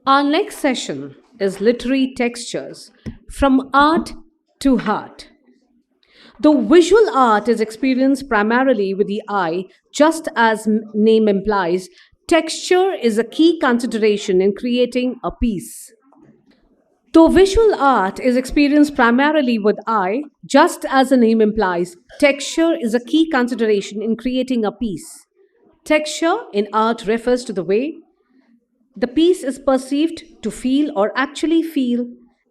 Our next session is Literary Textures from Art to Heart. Though visual art is experienced primarily with the eye, just as name implies, texture is a key consideration in creating a piece. Though visual art is experienced primarily with eye, just as the name implies, texture is a key consideration in creating a piece. Texture in art refers to the way the piece is perceived to feel or actually feel,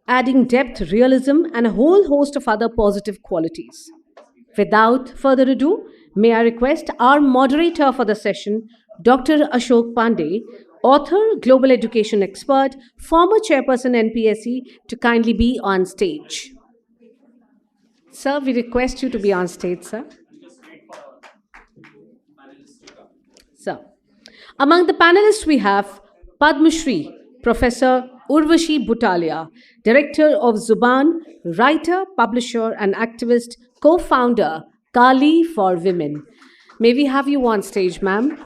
adding depth, realism, and a whole host of other positive qualities. Without further ado, may I request our moderator for the session, Dr. Ashok Pandey, author, global education expert, former chairperson NPSC, to kindly be on stage. Sir, we request you to be on stage, sir. Sir, among the panelists we have Padma Shri, Professor Urvashi Butalia, Director of Zuban, writer, publisher, and activist, co founder, Kali for Women. May we have you on stage, ma'am?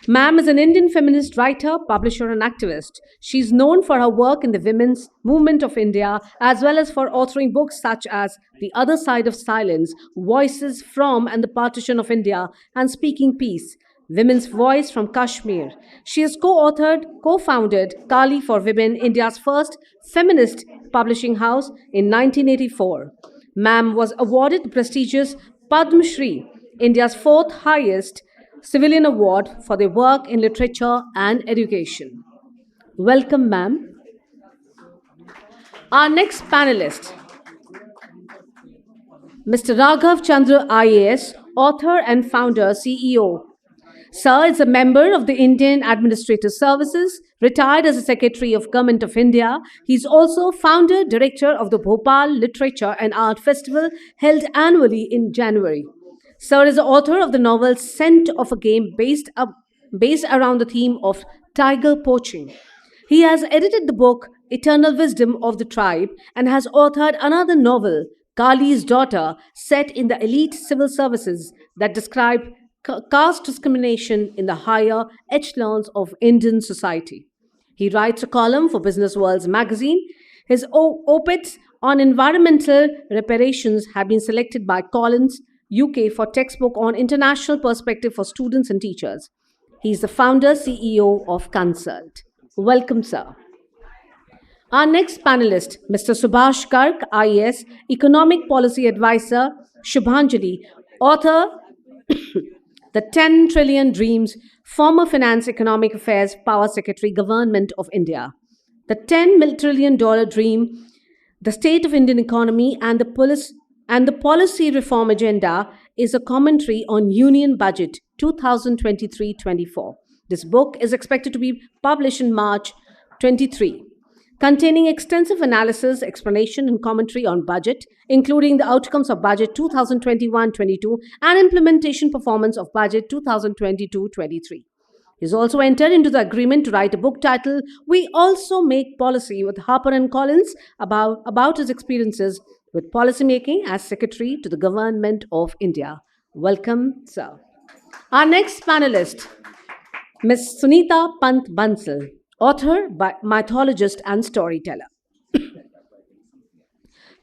Ma'am is an Indian feminist writer, publisher, and activist. She's known for her work in the women's movement of India, as well as for authoring books such as The Other Side of Silence, Voices from and the Partition of India, and Speaking Peace, Women's Voice from Kashmir. She has co founded Kali for Women, India's first feminist publishing house in 1984. Ma'am was awarded the prestigious Padma Shri, India's fourth highest civilian award for their work in literature and education. Welcome, ma'am. Our next panelist, Mr. Raghav Chandra IAS, author and founder, CEO. Sir is a member of the Indian Administrative Services, retired as a Secretary of Government of India. He is also founder, director of the Bhopal Literature and Art Festival held annually in January. Sir is the author of the novel Scent of a Game based around the theme of tiger poaching. He has edited the book Eternal Wisdom of the Tribe and has authored another novel, Kali's Daughter, set in the elite civil services that describe caste discrimination in the higher echelons of Indian society. He writes a column for Business World's magazine. His op-eds on environmental reparations have been selected by Collins, UK for textbook on international perspective for students and teachers. He is the founder, CEO of Consult. Welcome, sir. Our next panelist, Mr. Subhash Garg, IAS, Economic Policy Advisor, Shubhanjali, author, The 10 Trillion Dreams, former Finance Economic Affairs Power Secretary, Government of India. The $10 trillion dream, the state of Indian economy and the policy reform agenda is a commentary on Union Budget 2023-24. This book is expected to be published in March 23, containing extensive analysis, explanation, and commentary on budget, including the outcomes of Budget 2021-22 and implementation performance of Budget 2022-23. He's also entered into the agreement to write a book titled We Also Make Policy with Harper and Collins about his experiences with policymaking as Secretary to the Government of India. Welcome, sir. Our next panelist, Ms. Sunita Pant Bansal, author, mythologist, and storyteller.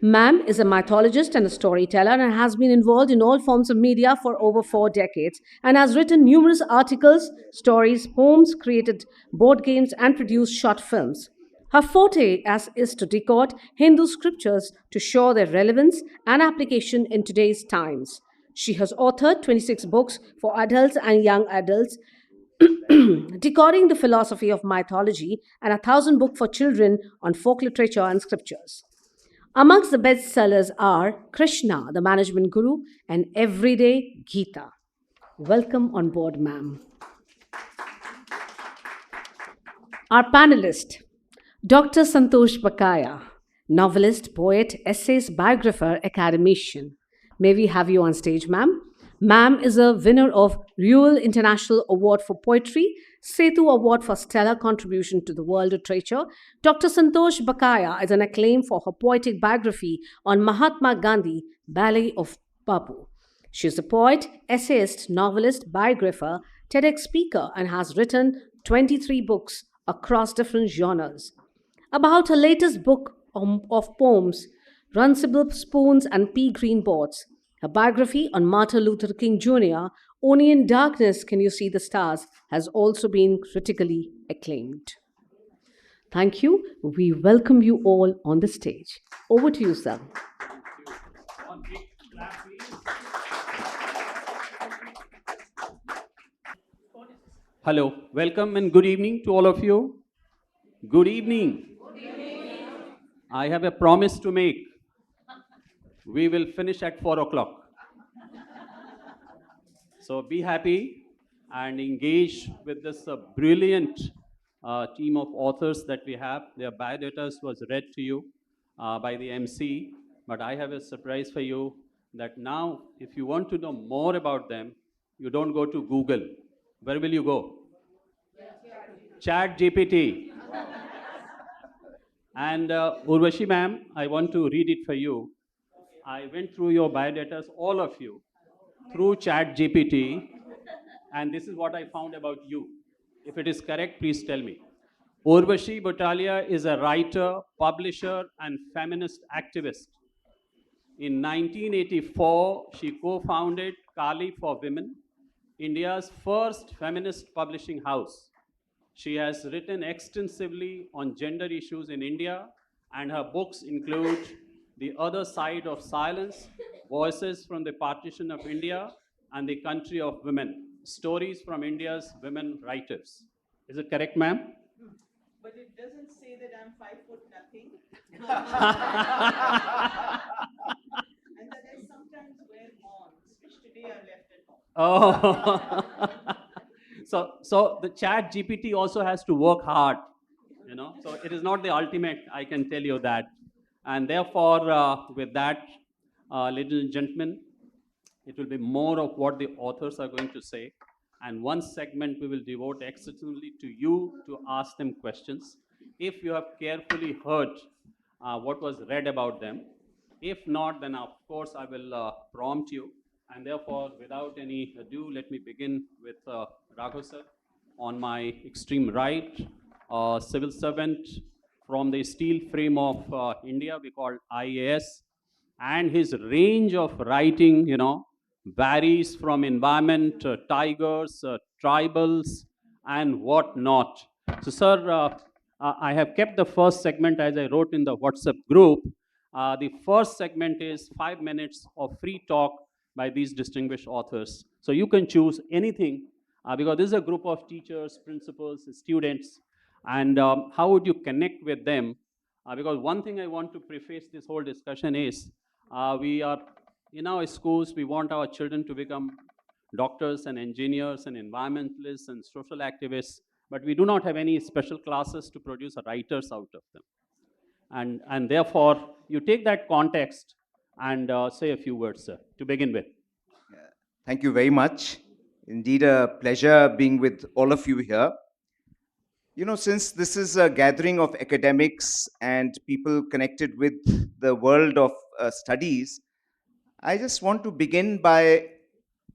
Ma'am is a mythologist and a storyteller and has been involved in all forms of media for over 4 decades and has written numerous articles, stories, poems, created board games, and produced short films. Her forte is to decode Hindu scriptures to show their relevance and application in today's times. She has authored 26 books for adults and young adults, decoding the philosophy of mythology, and 1,000 books for children on folk literature and scriptures. Amongst the bestsellers are Krishna, the Management Guru, and Everyday Gita. Welcome on board, ma'am. Our panelist, Dr. Santosh Bakaya, novelist, poet, essayist, biographer, academician. May we have you on stage, ma'am? Ma'am is a winner of Ruel International Award for Poetry, Setu Award for stellar contribution to the world literature. Dr. Santosh Bakaya is an acclaim for her poetic biography on Mahatma Gandhi, Ballet of Bapu. She is a poet, essayist, novelist, biographer, TEDx speaker, and has written 23 books across different genres. About her latest book of poems, Runcible Spoons and Pea Green Boards, her biography on Martin Luther King Jr., Only in Darkness Can You See the Stars, has also been critically acclaimed. Thank you. We welcome you all on the stage. Over to you, sir. Hello, welcome and good evening to all of you. Good evening. I have a promise to make. We will finish at 4 o'clock. So be happy and engage with this brilliant team of authors that we have. Their biodatas was read to you by the MC, but I have a surprise for you that now, if you want to know more about them, you don't go to Google. Where will you go? Chat GPT. And Urvashi ma'am, I want to read it for you. I went through your biodatas, all of you, through Chat GPT, and this is what I found about you. If it is correct, please tell me. Urvashi Butalia is a writer, publisher, and feminist activist. In 1984, she co-founded Kali for Women, India's first feminist publishing house. She has written extensively on gender issues in India, and her books include The Other Side of Silence, Voices from the Partition of India, and The Country of Women, Stories from India's Women Writers. Is it correct, ma'am? But it doesn't say that I'm 5 foot nothing. And that I sometimes wear horns, which today I left at home. Oh. So the Chat GPT also has to work hard, So it is not the ultimate, I can tell you that. And therefore, with that, ladies and gentlemen, it will be more of what the authors are going to say. And one segment we will devote extensively to you to ask them questions. If you have carefully heard what was read about them. If not, then of course I will prompt you. And therefore, without any ado, let me begin with Raghav sir. On my extreme right, civil servant from the steel frame of India, we call IAS. And his range of writing, varies from environment, tigers, tribals, and whatnot. So, sir, I have kept the first segment as I wrote in the WhatsApp group. The first segment is 5 minutes of free talk by these distinguished authors. So you can choose anything because this is a group of teachers, principals, students, and how would you connect with them? Because one thing I want to preface this whole discussion is we are in our schools, we want our children to become doctors and engineers and environmentalists and social activists, but we do not have any special classes to produce writers out of them. And therefore, you take that context and say a few words, sir, to begin with. Thank you very much. Indeed, a pleasure being with all of you here. Since this is a gathering of academics and people connected with the world of studies, I just want to begin by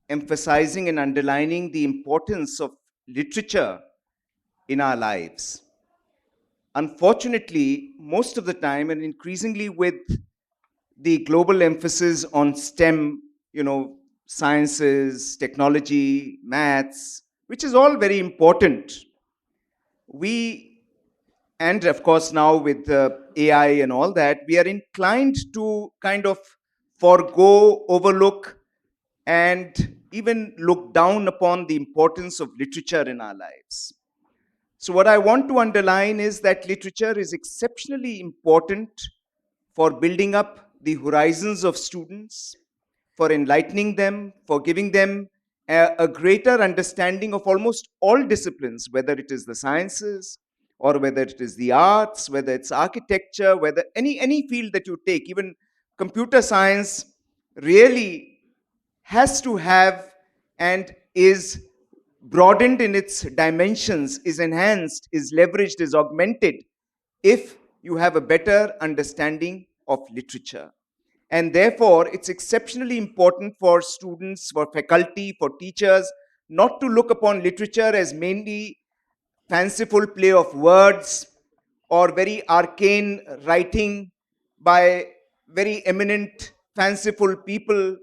emphasizing and underlining the importance of literature in our lives. Unfortunately, most of the time, and increasingly with the global emphasis on STEM, sciences, technology, maths, which is all very important, and of course now with AI and all that, we are inclined to kind of forego, overlook, and even look down upon the importance of literature in our lives. So what I want to underline is that literature is exceptionally important for building up the horizons of students, for enlightening them, for giving them a greater understanding of almost all disciplines, whether it is the sciences or whether it is the arts, whether it's architecture, whether any field that you take, even computer science really has to have and is broadened in its dimensions, is enhanced, is leveraged, is augmented if you have a better understanding of literature. And therefore, it's exceptionally important for students, for faculty, for teachers, not to look upon literature as mainly fanciful play of words or very arcane writing by very eminent, fanciful people,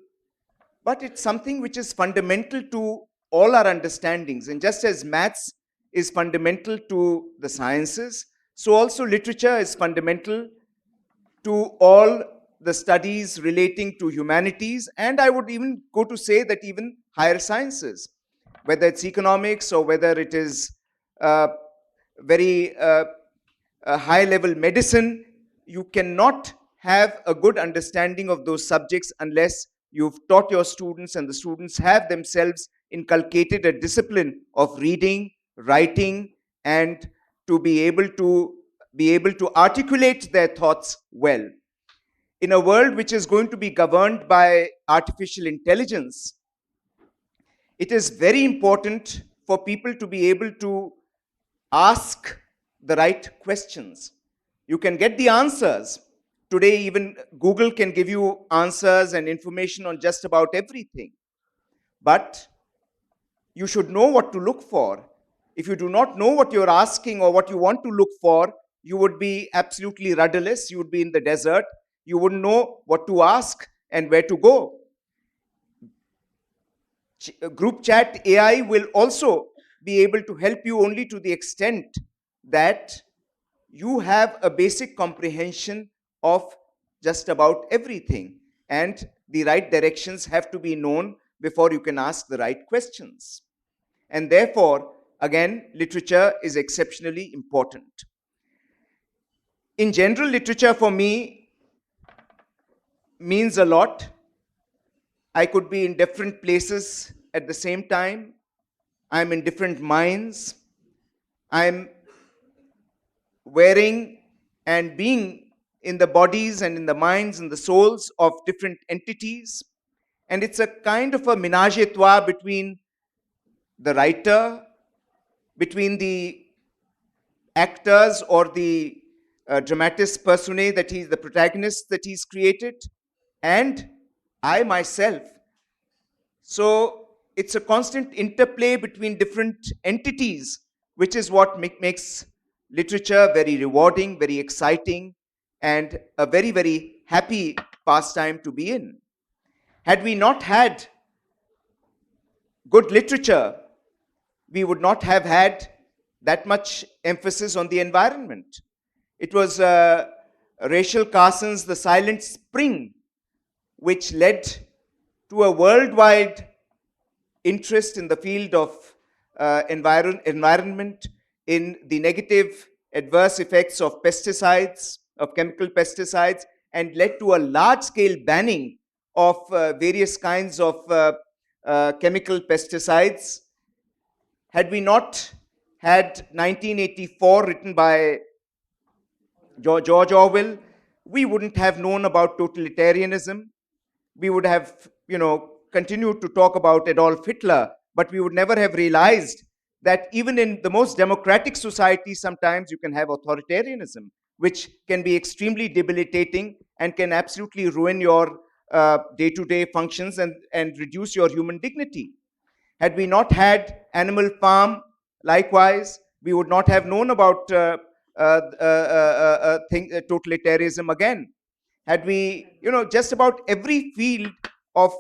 but it's something which is fundamental to all our understandings. And just as maths is fundamental to the sciences, so also literature is fundamental to all the studies relating to humanities, and I would even go to say that even higher sciences, whether it's economics or whether it is uh, very high level medicine, you cannot have a good understanding of those subjects unless you've taught your students and the students have themselves inculcated a discipline of reading, writing, and to be able to articulate their thoughts well. In a world which is going to be governed by artificial intelligence, it is very important for people to be able to ask the right questions. You can get the answers. Today, even Google can give you answers and information on just about everything. But you should know what to look for. If you do not know what you're asking or what you want to look for, you would be absolutely rudderless. You would be in the desert. You wouldn't know what to ask and where to go. Group chat AI will also be able to help you only to the extent that you have a basic comprehension of just about everything. And the right directions have to be known before you can ask the right questions. And therefore, again, literature is exceptionally important. In general, literature for me means a lot. I could be in different places at the same time. I'm in different minds. I'm wearing and being in the bodies and in the minds and the souls of different entities. And it's a kind of a ménage à trois between the writer, between the actors or the dramatis personae that he's the protagonist that he's created, and I myself. So it's a constant interplay between different entities, which is what makes literature very rewarding, very exciting, and a very, very happy pastime to be in. Had we not had good literature, we would not have had that much emphasis on the environment. It was Rachel Carson's The Silent Spring, which led to a worldwide interest in the field of environment, in the negative adverse effects of pesticides, of chemical pesticides, and led to a large-scale banning of various kinds of chemical pesticides. Had we not had 1984 written by George Orwell, we wouldn't have known about totalitarianism. We would have, continued to talk about Adolf Hitler, but we would never have realized that even in the most democratic society, sometimes you can have authoritarianism, which can be extremely debilitating and can absolutely ruin your day-to-day functions and reduce your human dignity. Had we not had Animal Farm, likewise, we would not have known about totalitarianism again. Had we, just about every field of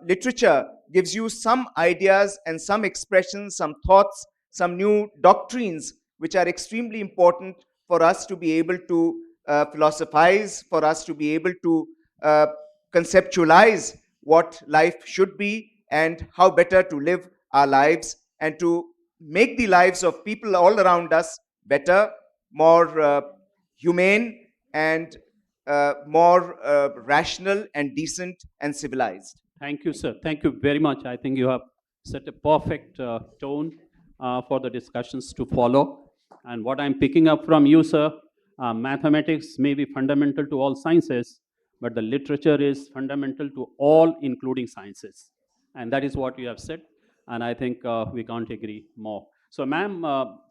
literature gives you some ideas and some expressions, some thoughts, some new doctrines, which are extremely important for us to be able to philosophize, for us to be able to conceptualize what life should be and how better to live our lives and to make the lives of people all around us better, more humane, and more rational and decent and civilized. Thank you, sir. Thank you very much. I think you have set a perfect tone for the discussions to follow. And what I'm picking up from you, sir, mathematics may be fundamental to all sciences, but the literature is fundamental to all, including sciences. And that is what you have said. And I think we can't agree more. So, ma'am,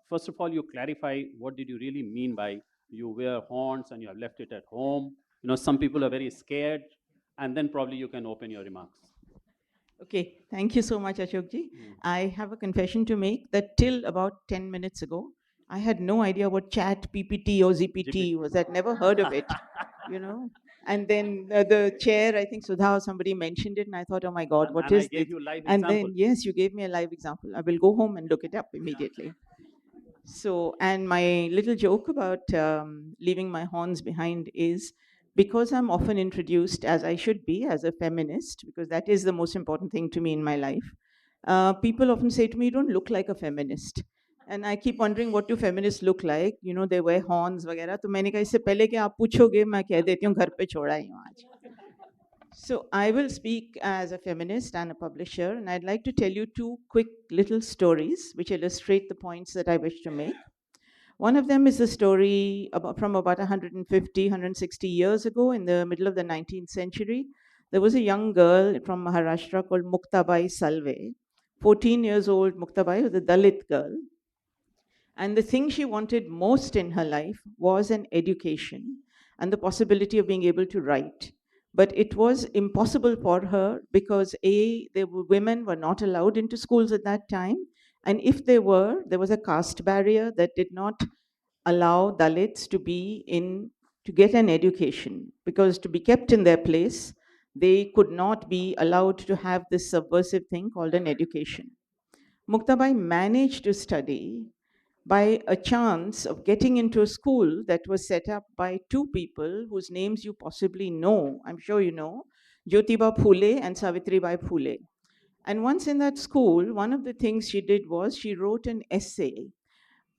first of all, you clarify what did you really mean by you wear horns and you have left it at home. Some people are very scared, and then probably you can open your remarks. Okay, thank you so much, Ashokji. Mm. I have a confession to make that till about 10 minutes ago, I had no idea what chat PPT or ZPT GPT. was. I'd never heard of it, you know. And then the chair, I think Sudha or somebody mentioned it, and I thought, oh my God, what And I is this? gave you live And example. then, yes, you gave me a live example. I will go home and look it up immediately. So, and my little joke about leaving my horns behind is because I'm often introduced, as I should be, as a feminist, because that is the most important thing to me in my life. People often say to me, "You don't look like a feminist." And I keep wondering, what do feminists look like? You know, they wear horns, वगैरह. तो मैंने कहा इससे पहले कि आप पूछोगे, मैं कह देती हूँ घर पे छोड़ा ही हूँ आज. So I will speak as a feminist and a publisher, and I'd like to tell you two quick little stories which illustrate the points that I wish to make. One of them is a story from about 150, 160 years ago in the middle of the 19th century. There was a young girl from Maharashtra called Muktabai Salve. 14 years old, Muktabai was a Dalit girl. And the thing she wanted most in her life was an education and the possibility of being able to write. But it was impossible for her because women were not allowed into schools at that time. And if they were, there was a caste barrier that did not allow Dalits to be in to get an education, because to be kept in their place, they could not be allowed to have this subversive thing called an education. Muktabai managed to study by a chance of getting into a school that was set up by two people whose names you possibly know. I'm sure you know, Jyotiba Phule and Savitribai Phule. And once in that school, one of the things she did was she wrote an essay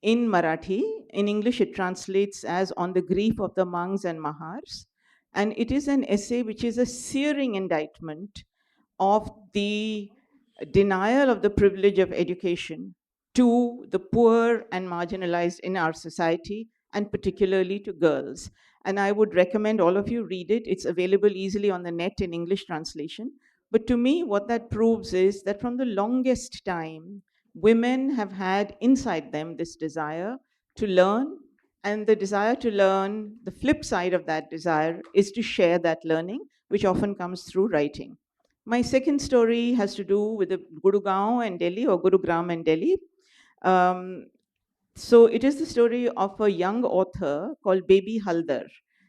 in Marathi. In English, it translates as On the Grief of the Monks and Mahars. And it is an essay which is a searing indictment of the denial of the privilege of education to the poor and marginalized in our society, and particularly to girls. And I would recommend all of you read it. It's available easily on the net in English translation. But to me, what that proves is that from the longest time, women have had inside them this desire to learn. And the desire to learn, the flip side of that desire is to share that learning, which often comes through writing. My second story has to do with the Gurugram and Delhi, or Gurugram and Delhi. Um, so it is the story of a young author called Baby Haldar.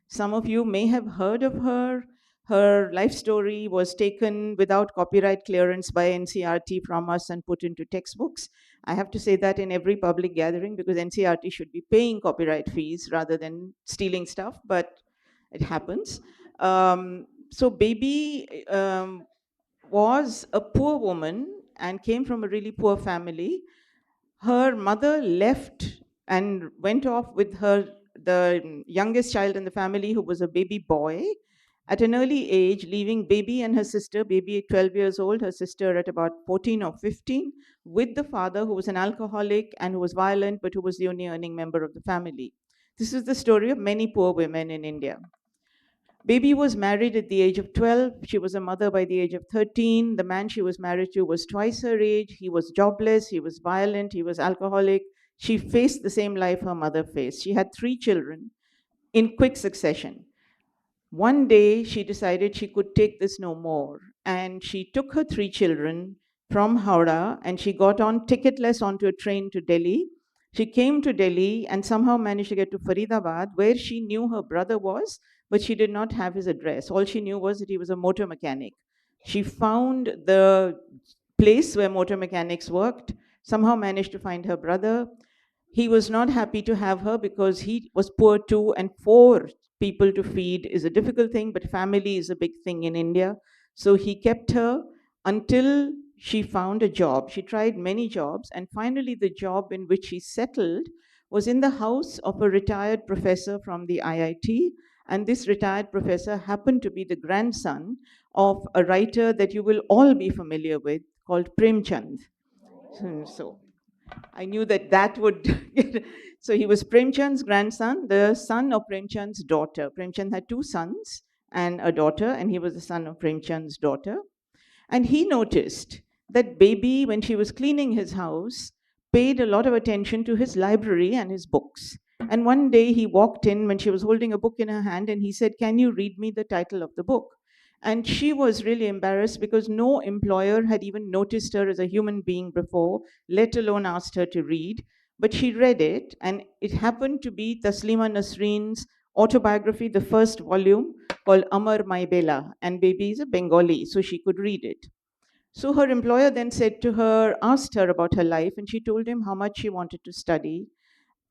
Some of you may have heard of her. Her life story was taken without copyright clearance by NCRT from us and put into textbooks. I have to say that in every public gathering, because NCRT should be paying copyright fees rather than stealing stuff, but it happens. So Baby was a poor woman and came from a really poor family. Her mother left and went off with the youngest child in the family, who was a baby boy, at an early age, leaving Baby and her sister, Baby at 12 years old, her sister at about 14 or 15, with the father, who was an alcoholic and who was violent, but who was the only earning member of the family. This is the story of many poor women in India. Baby was married at the age of 12. She was a mother by the age of 13. The man she was married to was twice her age. He was jobless, he was violent, he was alcoholic. She faced the same life her mother faced. She had 3 children in quick succession. One day, she decided she could take this no more. And she took her 3 children from Howrah and she got on ticketless onto a train to Delhi. She came to Delhi and somehow managed to get to Faridabad, where she knew her brother was, but she did not have his address. All she knew was that he was a motor mechanic. She found the place where motor mechanics worked, somehow managed to find her brother. He was not happy to have her because he was poor too, and 4 people to feed is a difficult thing, but family is a big thing in India. So he kept her until she found a job. She tried many jobs, and finally, the job in which she settled was in the house of a retired professor from the IIT. And this retired professor happened to be the grandson of a writer that you will all be familiar with called Premchand. So I knew that that would get. So he was Premchand's grandson, the son of Premchand's daughter. Premchand had 2 sons and a daughter, and he was the son of Premchand's daughter. And he noticed that Baby, when she was cleaning his house, paid a lot of attention to his library and his books. And one day he walked in when she was holding a book in her hand and he said, "Can you read me the title of the book?" And she was really embarrassed because no employer had even noticed her as a human being before, let alone asked her to read. But she read it, and it happened to be Taslima Nasreen's autobiography, the first volume, called Amar My Bela. And baby is a Bengali, so she could read it. So her employer then said to her, asked her about her life, and she told him how much she wanted to study.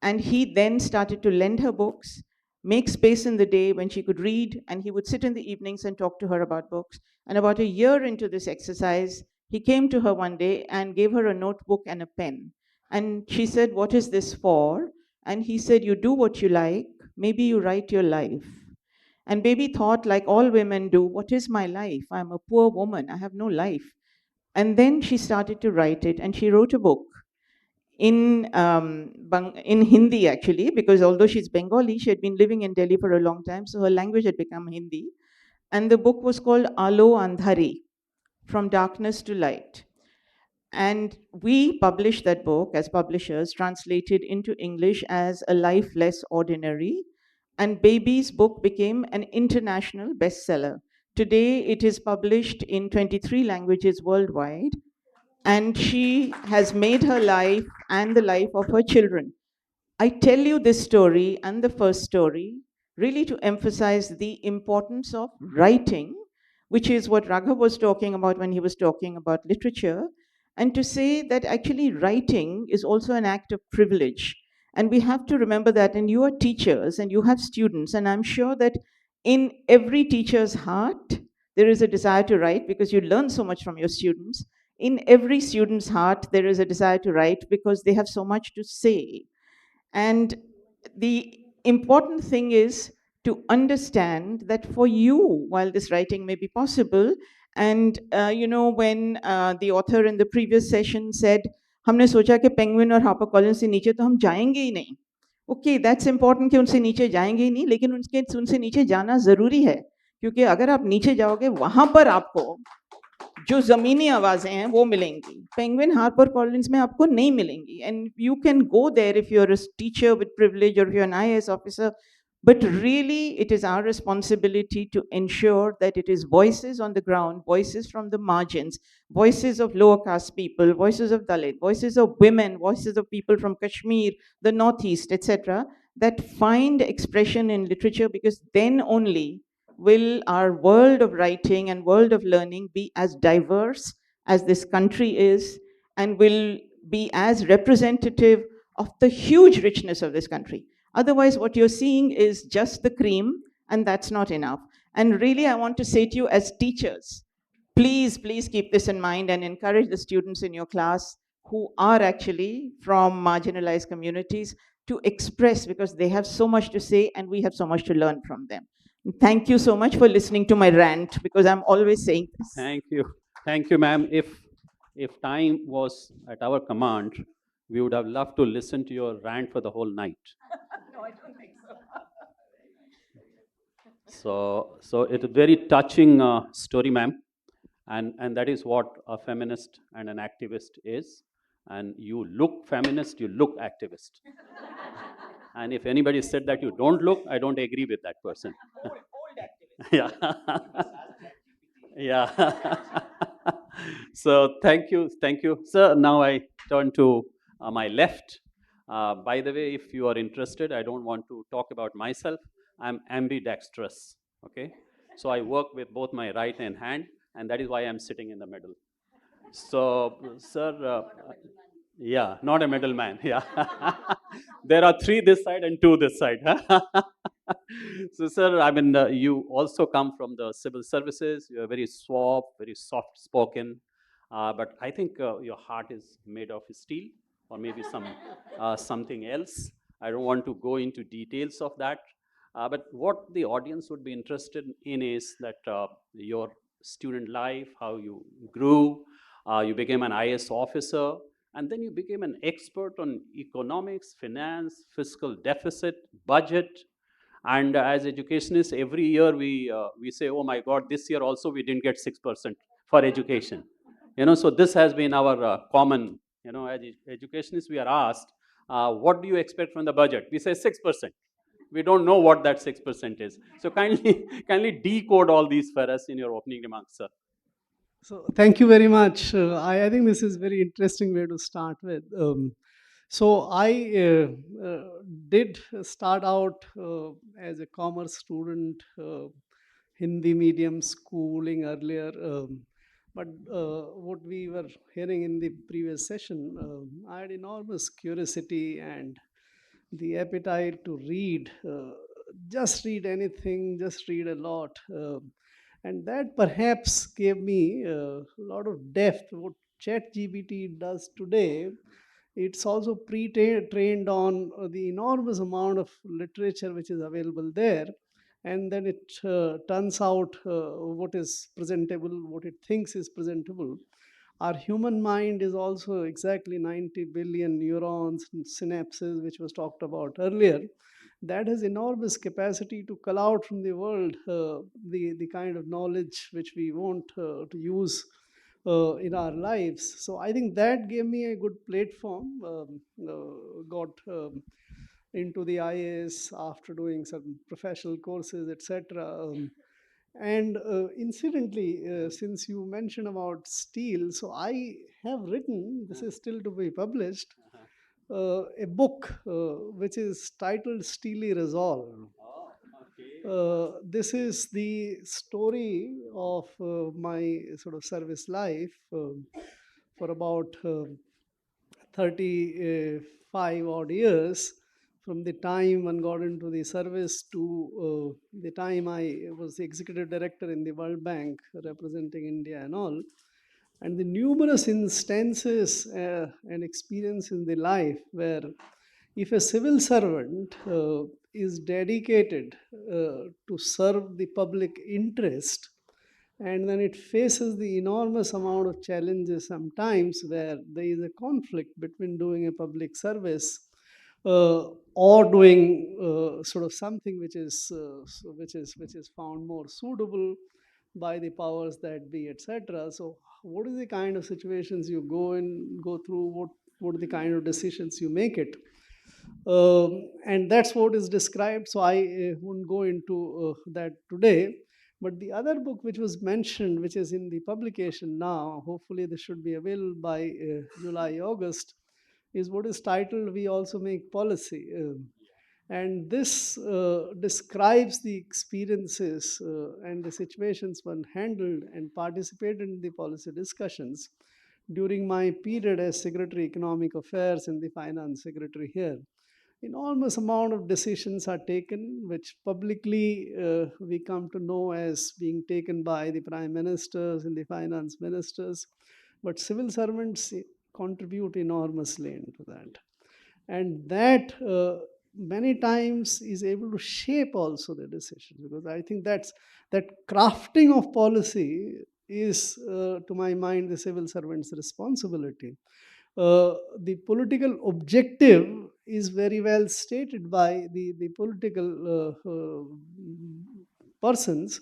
And he then started to lend her books, make space in the day when she could read, and he would sit in the evenings and talk to her about books. And about a year into this exercise, he came to her one day and gave her a notebook and a pen. And she said, "What is this for?" And he said, "You do what you like, maybe you write your life." And baby thought, like all women do, what is my life? I'm a poor woman, I have no life. And then she started to write it, and she wrote a book in Hindi, actually, because although she's Bengali, she had been living in Delhi for a long time, so her language had become Hindi. And the book was called Alo Andhari, From Darkness to Light. And we published that book as publishers, translated into English as A Life Less Ordinary. And Baby's book became an international bestseller. Today, it is published in 23 languages worldwide, and she has made her life and the life of her children. I tell you this story and the first story really to emphasize the importance of writing, which is what Raghav was talking about when he was talking about literature, and to say that actually writing is also an act of privilege. And we have to remember that, and you are teachers and you have students, and I'm sure that in every teacher's heart, there is a desire to write because you learn so much from your students. In every student's heart, there is a desire to write because they have so much to say. And the important thing is to understand that for you, while this writing may be possible, and when the author in the previous session said, हमने सोचा कि penguin और Harper Collins से नीचे तो हम जाएंगे ही नहीं. ओके, दैट्स इंपॉर्टेंट कि उनसे नीचे जाएंगे ही नहीं, लेकिन उनसे नीचे जाना जरूरी है, क्योंकि अगर आप नीचे जाओगे वहां पर आपको जो ज़मीनी आवाज़ें हैं वो मिलेंगी. पेंगुइन हार्पर कॉलिंस में आपको नहीं मिलेंगी. And you can go there if you are a teacher with privilege और if you are an IAS officer. But really, it is our responsibility to ensure that it is voices on the ground, voices from the margins, voices of lower caste people, voices of Dalit, voices of women, voices of people from Kashmir, the Northeast, etc., that find expression in literature, because then only will our world of writing and world of learning be as diverse as this country is, and will be as representative of the huge richness of this country. Otherwise, what you're seeing is just the cream, and that's not enough. And really, I want to say to you as teachers, please, please keep this in mind and encourage the students in your class who are actually from marginalized communities to express, because they have so much to say and we have so much to learn from them. Thank you so much for listening to my rant, because I'm always saying this. Thank you, ma'am. If time was at our command, we would have loved to listen to your rant for the whole night. No, I don't think so. So it's a very touching story, ma'am, and that is what a feminist and an activist is. And you look feminist, you look activist. And if anybody said that you don't look, I don't agree with that person. Old activist. Yeah. Yeah. So thank you, sir. Now I turn to my left. By the way, if you are interested, I don't want to talk about myself. I'm ambidextrous. Okay, so I work with both my right and hand, and that is why I'm sitting in the middle. So, sir, yeah, not a middleman. Yeah, there are 3 this side and 2 this side. So, sir, I mean, you also come from the civil services. You are very suave, very soft-spoken, but I think your heart is made of steel, or maybe something else. I don't want to go into details of that. But what the audience would be interested in is that your student life, how you grew, you became an IS officer, and then you became an expert on economics, finance, fiscal deficit, budget. And as educationists, every year we say, oh my God, this year also we didn't get 6% for education. So this has been our common, as educationists, we are asked, what do you expect from the budget? We say 6%. we don't know what that 6% is. So kindly decode all these for us in your opening remarks, sir. So thank you very much. I think this is very interesting way to start with. So I did start out as a commerce student, Hindi medium schooling earlier. But what we were hearing in the previous session, I had enormous curiosity and the appetite to read, just read anything, just read a lot. And that perhaps gave me a lot of depth. What ChatGPT does today, it's also pre-trained on the enormous amount of literature which is available there. And then it turns out what is presentable, what it thinks is presentable. Our human mind is also exactly 90 billion neurons and synapses, which was talked about earlier. That has enormous capacity to cull out from the world the kind of knowledge which we want to use in our lives. So I think that gave me a good platform. Got into the IAS after doing some professional courses, etc. And incidentally, since you mentioned about steel, so I have written, this is still to be published, a book which is titled Steely Resolve. This is the story of my sort of service life for about 35 odd years, from the time one got into the service to the time I was the executive director in the World Bank representing India and all. And the numerous instances and experience in the life where if a civil servant is dedicated to serve the public interest, and then it faces the enormous amount of challenges sometimes where there is a conflict between doing a public service or doing sort of something which is found more suitable by the powers that be, etc. So what is the kind of situations you go through, what are the kind of decisions you make it, and that's what is described. So I won't go into that today. But the other book which was mentioned, which is in the publication now, hopefully this should be available by July, August, is what is titled We Also Make Policy. And this describes the experiences and the situations one handled and participated in the policy discussions during my period as Secretary Economic Affairs and the Finance Secretary here. Enormous amount of decisions are taken, which publicly we come to know as being taken by the prime ministers and the finance ministers, but civil servants contribute enormously into that. And that many times is able to shape also the decisions, because I think that crafting of policy is, to my mind, the civil servant's responsibility. The political objective is very well stated by the political persons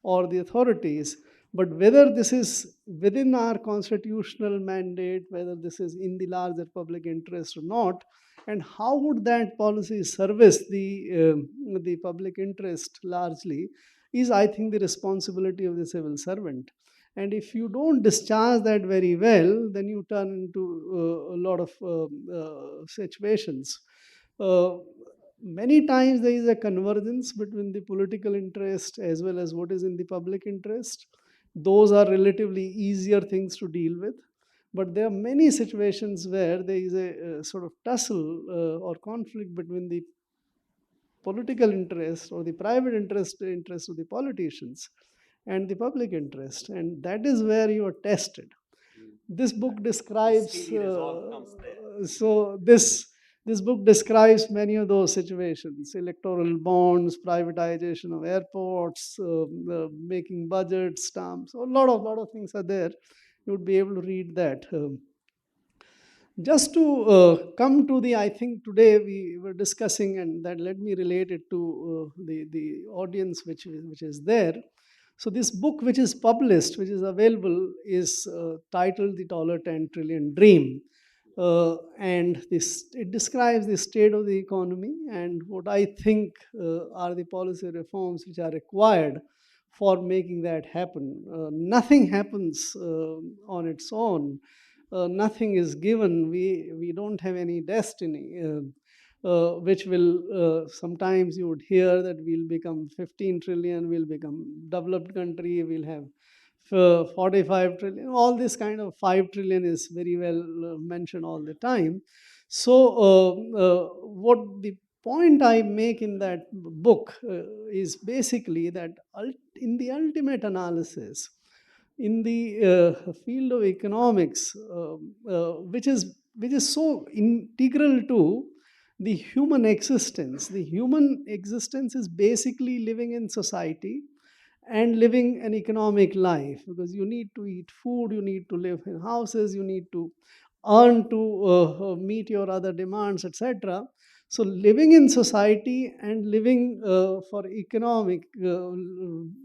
or the authorities. But whether this is within our constitutional mandate, whether this is in the larger public interest or not, and how would that policy service the public interest largely, is, I think, the responsibility of the civil servant. And if you don't discharge that very well, then you turn into a lot of situations. Many times there is a convergence between the political interest as well as what is in the public interest. Those are relatively easier things to deal with. But there are many situations where there is a sort of tussle or conflict between the political interest or the private interest of the politicians and the public interest, and that is where you are tested. This book describes so this book describes many of those situations: electoral bonds, privatization of airports, making budgets, stamps. A lot of things are there. You would be able to read that. Just to come to the, I think today we were discussing, and that let me relate it to the audience which is there. So this book which is published, which is available, is titled The $10 Trillion Dream. and this it describes the state of the economy and what I think are the policy reforms which are required for making that happen. Nothing happens on its own. Nothing is given. We don't have any destiny. Which will sometimes you would hear that we'll become 15 trillion, we'll become developed country, we'll have 45 trillion. All this kind of 5 trillion is very well mentioned all the time. So what the point I make in that book is basically that in the ultimate analysis, in the field of economics, which is so integral to the human existence. The human existence is basically living in society and living an economic life, because you need to eat food, you need to live in houses, you need to earn to meet your other demands, etc. So living in society and living for economic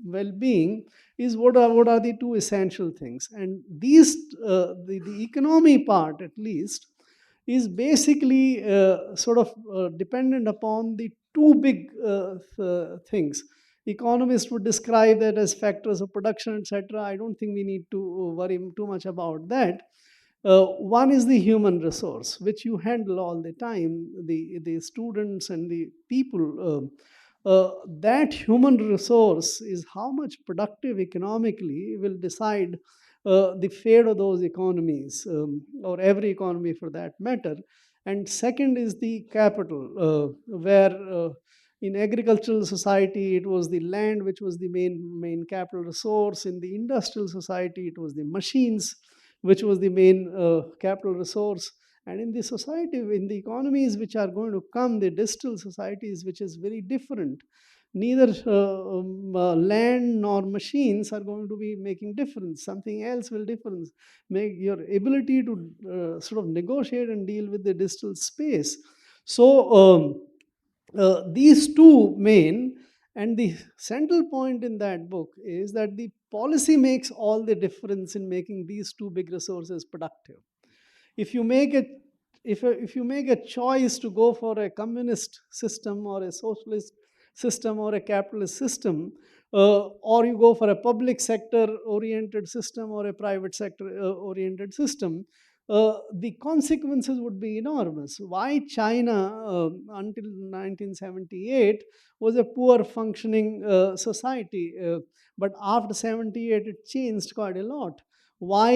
well-being is what are the two essential things. And these the economy part at least is basically sort of dependent upon the two big things. Economists would describe that as factors of production, etc. I don't think we need to worry too much about that. One is the human resource, which you handle all the time, the students and the people. That human resource is how much productive economically will decide the fate of those economies, or every economy for that matter. And second is the capital, where in agricultural society it was the land which was the main capital resource. In the industrial society it was the machines which was the main capital resource. And in the society, in the economies which are going to come, the digital societies, which is very different, neither land nor machines are going to be making difference. Something else will difference. Make your ability to sort of negotiate and deal with the digital space. So these two main, and the central point in that book is that the policy makes all the difference in making these two big resources productive. If you make it, if you make a choice to go for a communist system or a socialist system or a capitalist system, or you go for a public sector oriented system or a private sector oriented system, the consequences would be enormous. Why China until 1978 was a poor functioning society, but after 78 it changed quite a lot. Why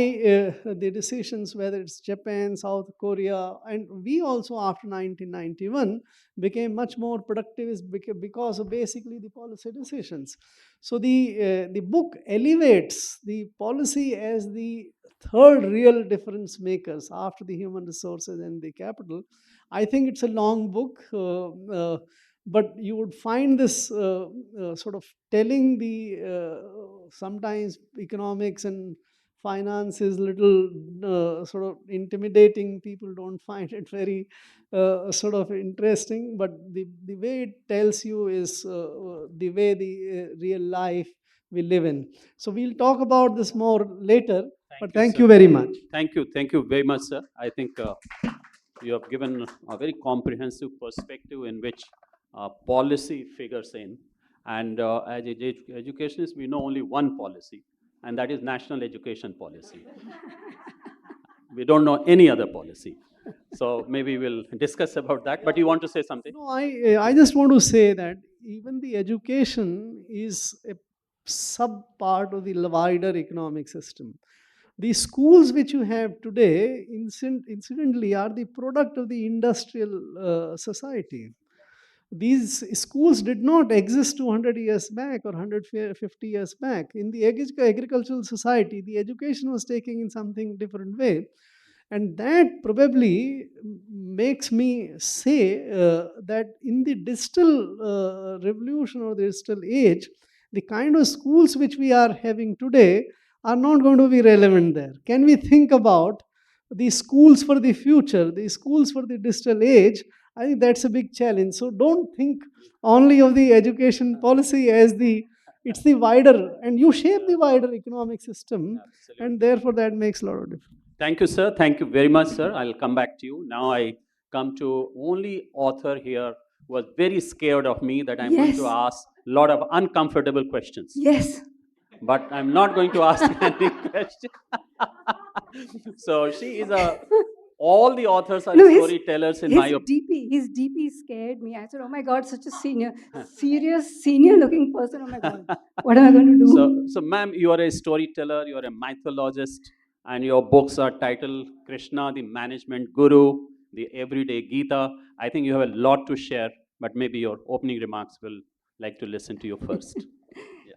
the decisions, whether it's Japan, South Korea, and we also after 1991 became much more productive is because of basically the policy decisions. So the book elevates the policy as the third real difference makers after the human resources and the capital. I think it's a long book, but you would find this sort of telling the sometimes economics and finance is little sort of intimidating. People don't find it very sort of interesting, but the way it tells you is the way the real life we live in. So we'll talk about this more later, but thank sir. you very much. Thank you very much, sir. I think you have given a very comprehensive perspective in which policy figures in. And as educationists, we know only one policy, and that is national education policy. We don't know any other policy. So maybe we'll discuss about that. But you want to say something? No, I just want to say that even the education is a sub part of the wider economic system. The schools which you have today, incidentally, are the product of the industrial society. These schools did not exist 200 years back or 150 years back. In the agricultural society, the education was taken in something different way. And that probably makes me say that in the digital revolution or the digital age, the kind of schools which we are having today are not going to be relevant there. Can we think about the schools for the future, the schools for the digital age? I think that's a big challenge. So don't think only of the education policy as it's the wider, and you shape the wider economic system, Absolutely. and therefore that makes a lot of difference. Thank you, sir. Thank you very much, sir. I'll come back to you. Now I come to only author here who was very scared of me that I'm going to Yes. ask a lot of uncomfortable questions. Yes. But I'm not going to ask any question. So she is a. All the authors are No, storytellers, in my opinion. his DP scared me. I said, "Oh my God, such a serious, senior-looking person. Oh my God, what am I going to do?" So, ma'am, you are a storyteller, you are a mythologist, and your books are titled Krishna, the Management Guru, the Everyday Gita. I think you have a lot to share, but maybe your opening remarks will like to listen to you first.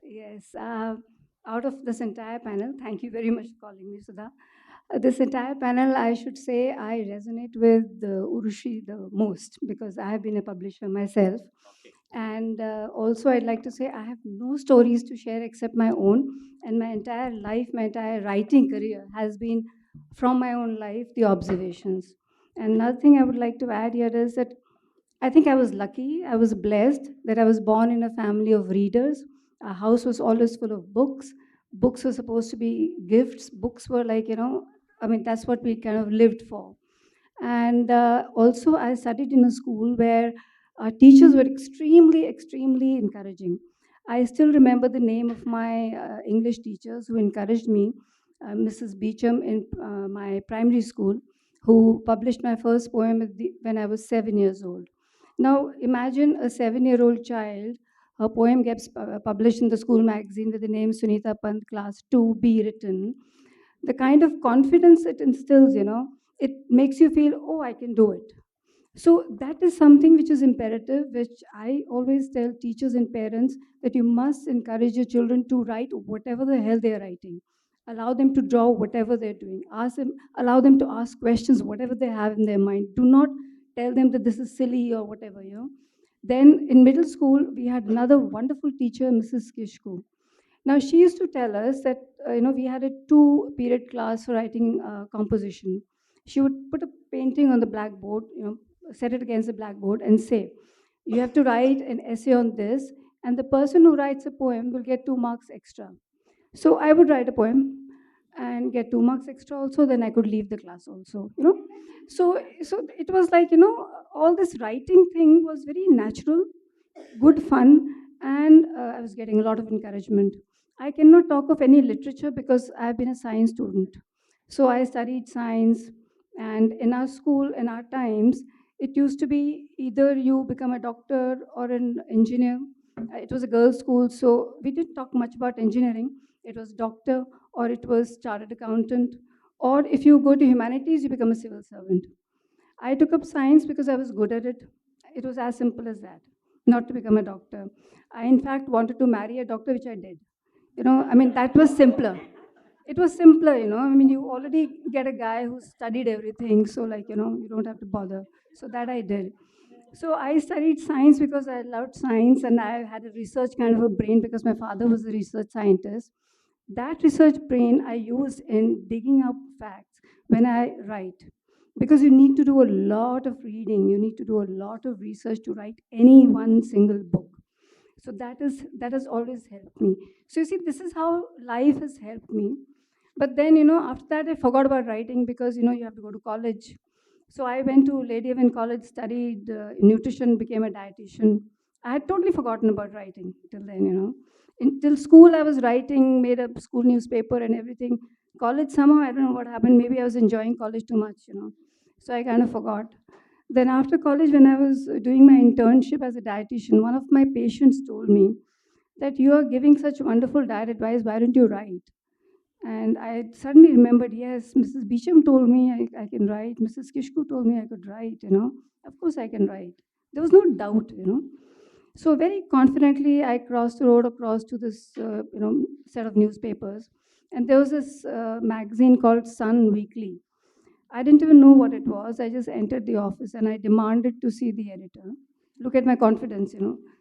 Yes. Out of this entire panel, thank you very much for calling me, Sudha. This entire panel, I should say, I resonate with Urushi the most because I have been a publisher myself. Okay. And also, I'd like to say I have no stories to share except my own. And my entire life, my entire writing career has been from my own life, the observations. And another thing I would like to add here is that I think I was lucky, I was blessed that I was born in a family of readers. Our house was always full of books. Books were supposed to be gifts. Books were like, I mean, that's what we kind of lived for. And also, I studied in a school where our teachers were extremely encouraging. I still remember the name of my English teachers who encouraged me, Mrs. Beecham in my primary school, who published my first poem when I was 7 years old. Now, imagine a 7-year-old child. Her poem gets published in the school magazine with the name Sunita Pant, Class 2B written. The kind of confidence it instills, it makes you feel, oh, I can do it. So that is something which is imperative, which I always tell teachers and parents that you must encourage your children to write whatever the hell they're writing. Allow them to draw whatever they're doing. Allow them to ask questions, whatever they have in their mind. Do not tell them that this is silly or whatever. Then in middle school, we had another wonderful teacher, Mrs. Kishku. Now, she used to tell us that, we had a 2-period class for writing composition. She would put a painting on the blackboard, set it against the blackboard and say, you have to write an essay on this, and the person who writes a poem will get 2 marks extra. So I would write a poem and get 2 marks extra also, then I could leave the class also. So it was like, all this writing thing was very natural, good fun, and I was getting a lot of encouragement. I cannot talk of any literature because I've been a science student. So I studied science, and in our school, in our times, it used to be either you become a doctor or an engineer. It was a girls' school, so we didn't talk much about engineering. It was doctor, or it was chartered accountant, or if you go to humanities, you become a civil servant. I took up science because I was good at it. It was as simple as that, not to become a doctor. I, in fact, wanted to marry a doctor, which I did. I mean, that was simpler. It was simpler. I mean, you already get a guy who studied everything, so, like, you don't have to bother. So that I did. So I studied science because I loved science, and I had a research kind of a brain because my father was a research scientist. That research brain I use in digging up facts when I write. Because you need to do a lot of reading, you need to do a lot of research to write any one single book. So that has always helped me. So you see, this is how life has helped me. But then, after that, I forgot about writing because, you have to go to college. So I went to Lady Haven College, studied nutrition, became a dietitian. I had totally forgotten about writing till then. Until school, I was writing, made a school newspaper and everything. College, somehow, I don't know what happened. Maybe I was enjoying college too much. So I kind of forgot. Then after college, when I was doing my internship as a dietitian, one of my patients told me that you are giving such wonderful diet advice, why don't you write? And I suddenly remembered, yes, Mrs. Beecham told me I can write. Mrs. Kishku told me I could write. Of course I can write. There was no doubt. So very confidently, I crossed the road across to this, set of newspapers. And there was this magazine called Sun Weekly. I didn't even know what it was. I just entered the office and I demanded to see the editor. Look at my confidence.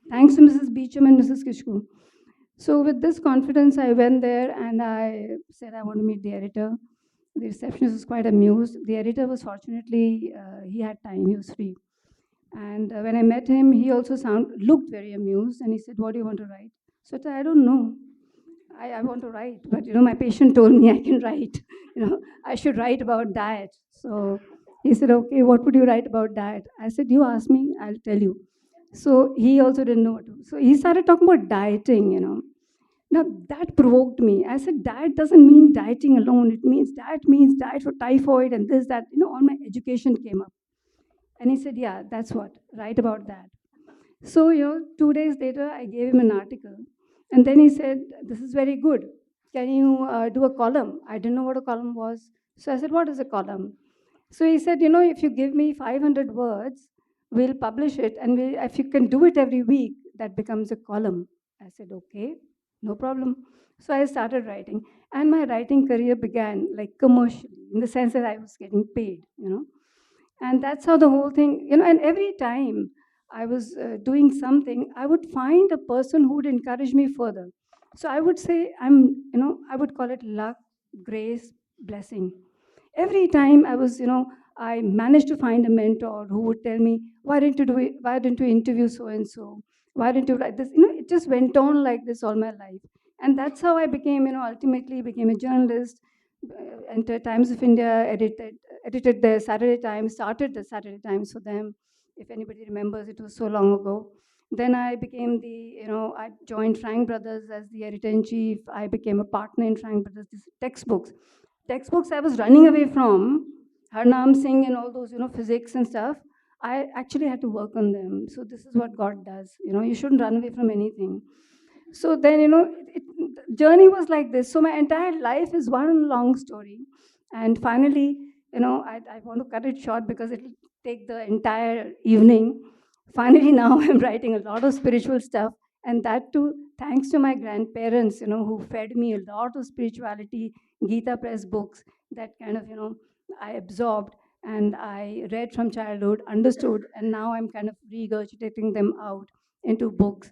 Thanks to Mrs. Beecham and Mrs. Kishku. So with this confidence, I went there and I said I want to meet the editor. The receptionist was quite amused. The editor was fortunately, he had time, he was free. And when I met him, he also looked very amused and he said, what do you want to write? So I said, I don't know. I want to write, but my patient told me I can write. I should write about diet. So he said, okay, what would you write about diet? I said, you ask me, I'll tell you. So he also didn't know what to. So he started talking about dieting. Now that provoked me. I said, diet doesn't mean dieting alone. It means diet for typhoid and this, that. All my education came up. And he said, yeah, that's what. Write about that. So, 2 days later, I gave him an article. And then he said, this is very good. Can you do a column? I didn't know what a column was. So I said, what is a column? So he said, if you give me 500 words, we'll publish it. And if you can do it every week, that becomes a column. I said, okay, no problem. So I started writing. And my writing career began like commercially, in the sense that I was getting paid. And that's how the whole thing, and every time I was doing something, I would find a person who would encourage me further. So I would say, I would call it luck, grace, blessing. Every time I managed to find a mentor who would tell me, why didn't you do it? Why didn't you interview so and so? Why didn't you write this? It just went on like this all my life. And that's how I became, ultimately became a journalist, entered Times of India, edited the Saturday Times, started the Saturday Times for them. If anybody remembers, it was so long ago. Then I became I joined Frank Brothers as the editor-in-chief. I became a partner in Frank Brothers. Textbooks I was running away from, Harnam Singh and all those, physics and stuff. I actually had to work on them. So this is what God does. You shouldn't run away from anything. So then, the journey was like this. So my entire life is one long story. And finally, I want to cut it short because it'll take the entire evening. Finally, now I'm writing a lot of spiritual stuff. And that too, thanks to my grandparents, who fed me a lot of spirituality, Gita Press books that kind of, I absorbed and I read from childhood, understood, and now I'm kind of regurgitating them out into books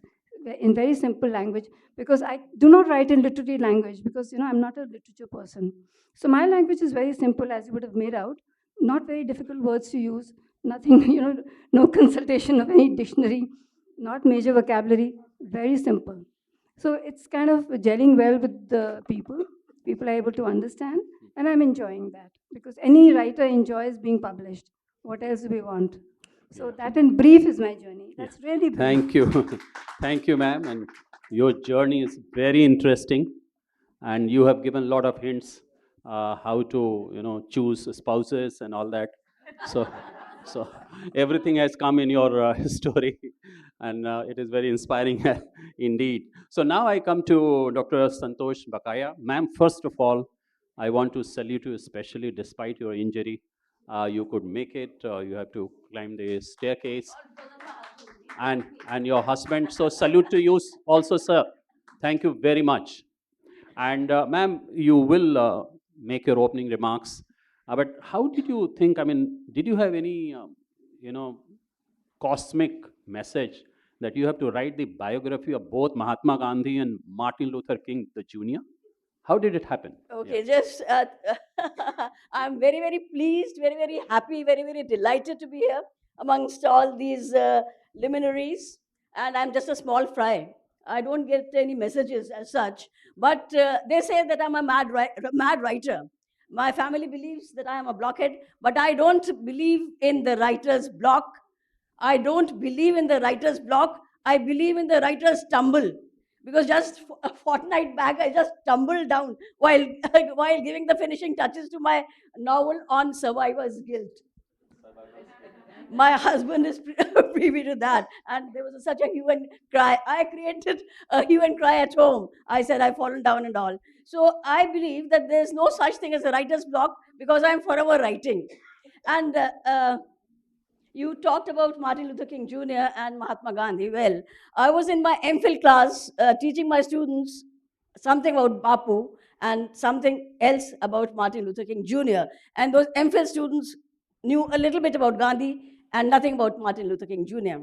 in very simple language, because I do not write in literary language because I'm not a literature person. So my language is very simple, as you would have made out. Not very difficult words to use. Nothing, no consultation of any dictionary, not major vocabulary. Very simple. So it's kind of gelling well with the people. People are able to understand, and I'm enjoying that because any writer enjoys being published. What else do we want? So that in brief is my journey. That's really brief. Thank you. Thank you, ma'am. And your journey is very interesting. And you have given a lot of hints how to, choose spouses and all that. So, so everything has come in your story. And it is very inspiring indeed. So now I come to Dr. Santosh Bakaya. Ma'am, first of all, I want to salute you, especially despite your injury. You could make it. You have to climb the staircase. And your husband. So salute to you also, sir. Thank you very much. And ma'am, you will make your opening remarks. But how did you think? I mean, did you have any, cosmic message that you have to write the biography of both Mahatma Gandhi and Martin Luther King, the Jr.? How did it happen? Okay, just I'm very, very pleased, very, very happy, very, very delighted to be here amongst all these luminaries. And I'm just a small fry. I don't get any messages as such, but they say that I'm a mad writer. My family believes that I am a blockhead, but I don't believe in the writer's block. I don't believe in the writer's block. I believe in the writer's stumble. Because just a fortnight back, I just tumbled down while, while giving the finishing touches to my novel on survivor's guilt. My husband is privy to that. And there was such a hue and cry. I created a hue and cry at home. I said I've fallen down and all. So I believe that there's no such thing as a writer's block because I'm forever writing. And you talked about Martin Luther King Jr. and Mahatma Gandhi. Well, I was in my MPhil class teaching my students something about Bapu and something else about Martin Luther King Jr. And those MPhil students knew a little bit about Gandhi and nothing about Martin Luther King Jr.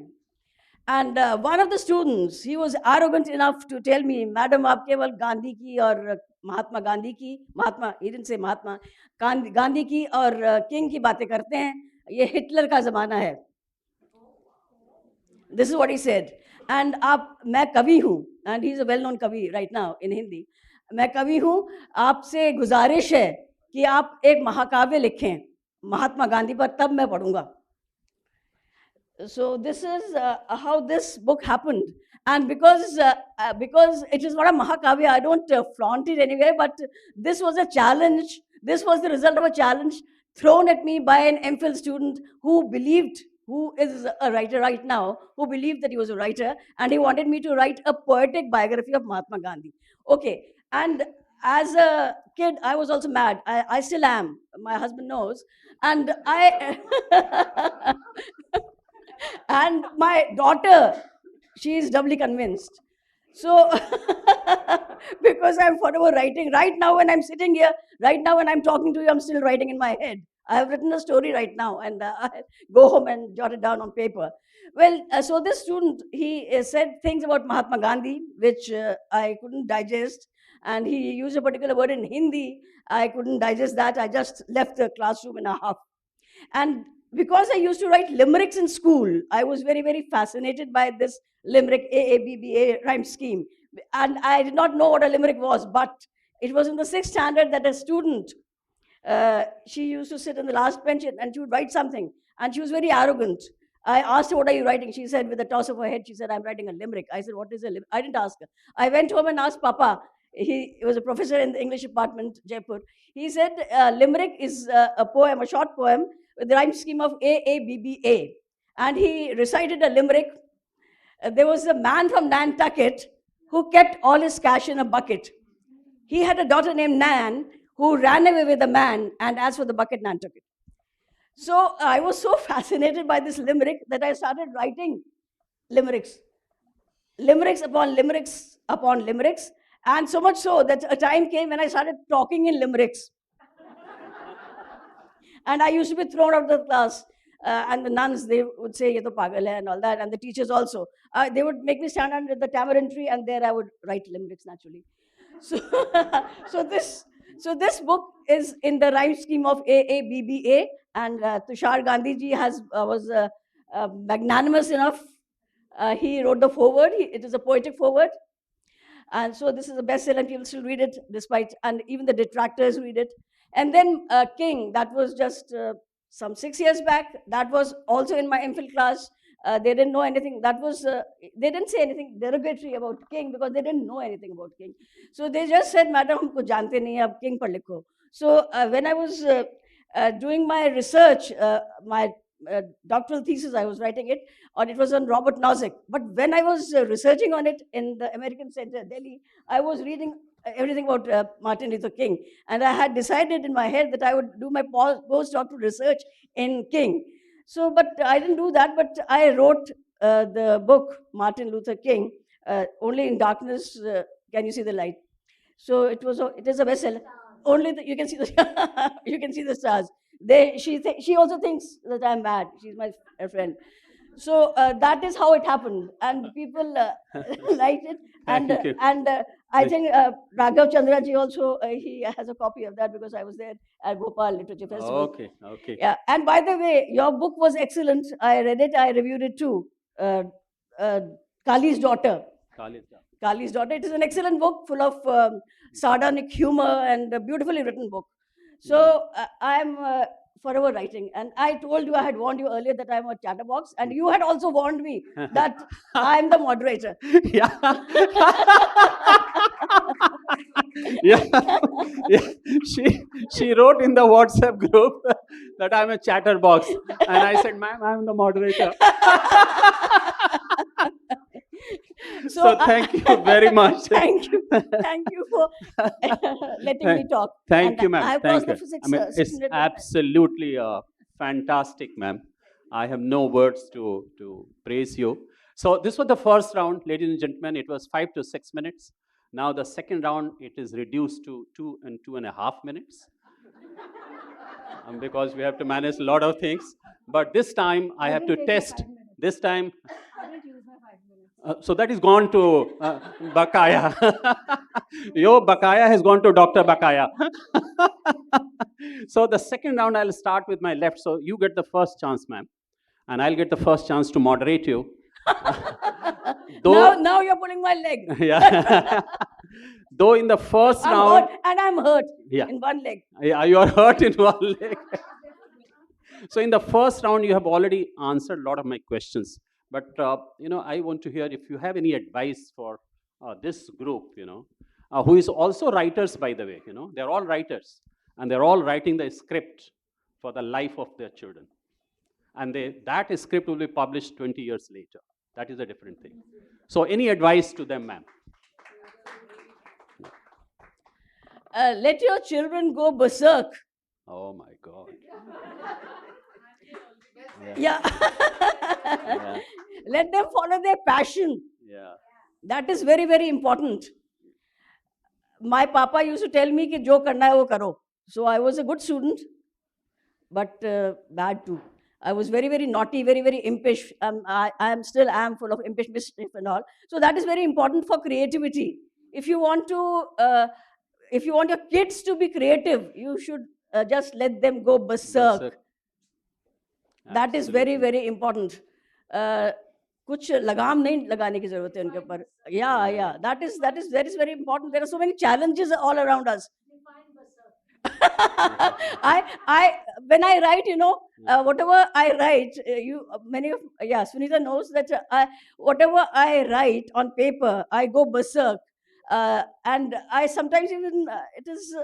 And one of the students, he was arrogant enough to tell me, Madam, aap keval Gandhi ki or Mahatma Gandhi ki, Mahatma, he didn't say Mahatma, Gandhi ki or King ki baatein karte hain. ये Hitler का ज़माना है. This is what he said. And मैं कवि हूँ, and he is a well-known kavi right now in Hindi. मैं कवि हूँ, आपसे गुजारिश है कि आप एक महाकाव्य लिखें महात्मा गांधी पर, तब मैं पढ़ूंगा. So this is how this book happened. And because it is not a Mahakavya, I don't flaunt it anyway, but this was a challenge. This was the result of a challenge thrown at me by an MPhil student who believed, who is a writer right now, who believed that he was a writer, and he wanted me to write a poetic biography of Mahatma Gandhi. Okay, and as a kid, I was also mad. I still am. My husband knows. And and my daughter, she is doubly convinced. So, because I'm forever writing. Right now, when I'm sitting here, right now, when I'm talking to you, I'm still writing in my head. I have written a story right now, and I go home and jot it down on paper. Well, so this student, he said things about Mahatma Gandhi, which I couldn't digest. And he used a particular word in Hindi. I couldn't digest that. I just left the classroom in a huff. And because I used to write limericks in school, I was very, very fascinated by this limerick AABBA rhyme scheme. And I did not know what a limerick was, but it was in the 6th standard that a student, she used to sit on the last bench and she would write something. And she was very arrogant. I asked her, what are you writing? She said, with a toss of her head, she said, I'm writing a limerick. I said, what is a limerick? I didn't ask her. I went home and asked Papa. He was a professor in the English department, Jaipur. He said, limerick is a poem, a short poem, with the rhyme scheme of AABBA. And he recited a limerick. There was a man from Nantucket who kept all his cash in a bucket. He had a daughter named Nan who ran away with a man and asked for the bucket, Nantucket. So I was so fascinated by this limerick that I started writing limericks. Limericks upon limericks upon limericks. And so much so that a time came when I started talking in limericks. And I used to be thrown out of the class. And the nuns, they would say, ye to pagal hai, and all that. And the teachers also. They would make me stand under the tamarind tree, and there I would write limericks naturally. So, so this book is in the rhyme scheme of AABBA. And Tushar Gandhi ji was magnanimous enough. He wrote the foreword. It is a poetic foreword. And so this is a bestseller, and people still read it, despite, and even the detractors read it. And then King, that was just some 6 years back. That was also in my MPhil class. They didn't know anything. That was, they didn't say anything derogatory about King because they didn't know anything about King. So they just said, Madam, humko jante nahi, ab King par likho. So when I was doing my research, my doctoral thesis, I was writing it, or it was on Robert Nozick. But when I was researching on it in the American Center, Delhi, I was reading everything about Martin Luther King. And I had decided in my head that I would do my postdoctoral research in King. So, but I didn't do that, but I wrote the book, Martin Luther King, Only in Darkness Can You See the Light. So it is a bestseller. Only you can see the you can see the stars. She also thinks that I'm mad. She's my friend. So that is how it happened, and people liked it. And I think Raghav Chandra ji also he has a copy of that because I was there at Bhopal Literature Festival. Okay. Yeah, and by the way, your book was excellent. I read it. I reviewed it too. Kali's Daughter. Kali's Daughter. It is an excellent book full of sardonic humor and a beautifully written book. So I'm forever writing. And I told you, I had warned you earlier that I'm a chatterbox. And you had also warned me that I'm the moderator. Yeah. yeah. She wrote in the WhatsApp group that I'm a chatterbox. And I said, ma'am, I'm the moderator. So thank you very much. Thank you for letting me talk. Thank you, ma'am. I have Thank crossed the you. physics. I mean, it's absolutely fantastic, ma'am. I have no words to praise you. So this was the first round, ladies and gentlemen. It was 5 to 6 minutes. Now the second round, it is reduced to 2 and 2.5 minutes. Because we have to manage a lot of things. But this time, I have to test. This time, so that is gone to Bakaya. Your Bakaya has gone to Dr. Bakaya. So the second round, I'll start with my left. So you get the first chance, ma'am. And I'll get the first chance to moderate you. Now you're pulling my leg. Yeah. Though in the first I'm round, hurt, and I'm hurt Yeah. in one leg. yeah, you are hurt in one leg. So in the first round, you have already answered a lot of my questions. But I want to hear if you have any advice for this group, who is also writers, by the way. They're all writers, and they're all writing the script for the life of their children, and that script will be published 20 years later. That is a different thing. So, any advice to them, ma'am? Let your children go berserk. Oh my God. Yeah. Yeah. Let them follow their passion. Yeah. That is very, very important. My papa used to tell me कि जो करना है वो करो. So I was a good student, but bad too. I was very, very naughty, very, very impish. I am still am full of impish mischief and all. So that is very important for creativity. If you want your kids to be creative, you should just let them go berserk. Berserk. That is very, Absolutely. very important. कुछ लगाम नहीं लगाने की जरूरत है उनके ऊपर. Yeah. That is very important. There are so many challenges all around us. When I write, whatever I write, Sunita knows that whatever I write on paper, I go berserk, and I sometimes even there is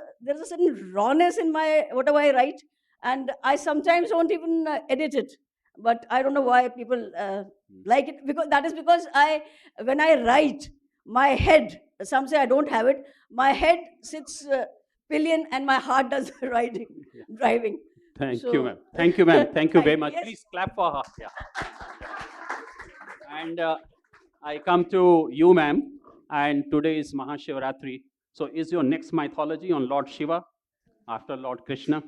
a certain rawness in my whatever I write, and I sometimes don't even edit it. But I don't know why people like it, because when I write, my head. Some say I don't have it. My head sits pillion, and my heart does the driving. Thank So- you, ma'am. Thank you, ma'am. Thank you very much. Yes. Please clap for her. Yeah. And I come to you, ma'am. And today is Mahashivaratri. So, is your next mythology on Lord Shiva after Lord Krishna?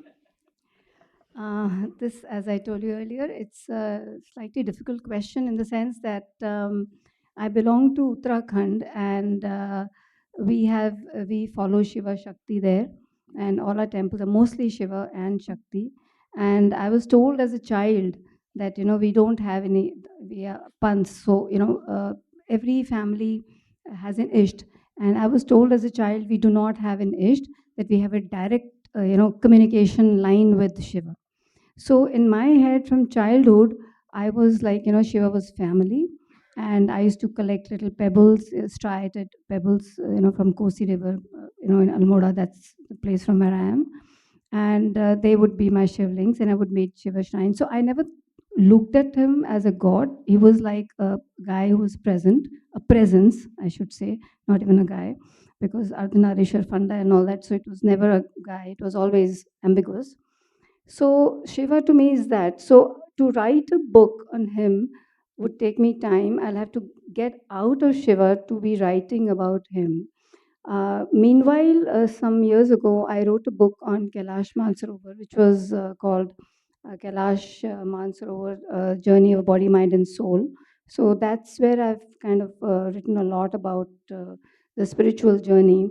This, as I told you earlier, it's a slightly difficult question in the sense that I belong to Uttarakhand, and we follow Shiva Shakti there, and all our temples are mostly Shiva and Shakti. And I was told as a child that we don't have we are pants, so every family has an isht, and I was told as a child we do not have an isht, that we have a direct communication line with Shiva. So in my head from childhood, I was like, Shiva was family. And I used to collect little pebbles, striated pebbles, from Kosi River, in Almora, that's the place from where I am. And they would be my shivlings, and I would make Shiva shrine. So I never looked at him as a god. He was like a guy who was present, a presence, I should say, not even a guy, because Ardhanarishwar Fanda and all that. So it was never a guy, it was always ambiguous. So Shiva to me is that. So to write a book on him would take me time. I'll have to get out of Shiva to be writing about him. Meanwhile, some years ago, I wrote a book on Kailash Mansarovar, which was called Kailash Mansarovar, Journey of Body, Mind, and Soul. So that's where I've kind of written a lot about the spiritual journey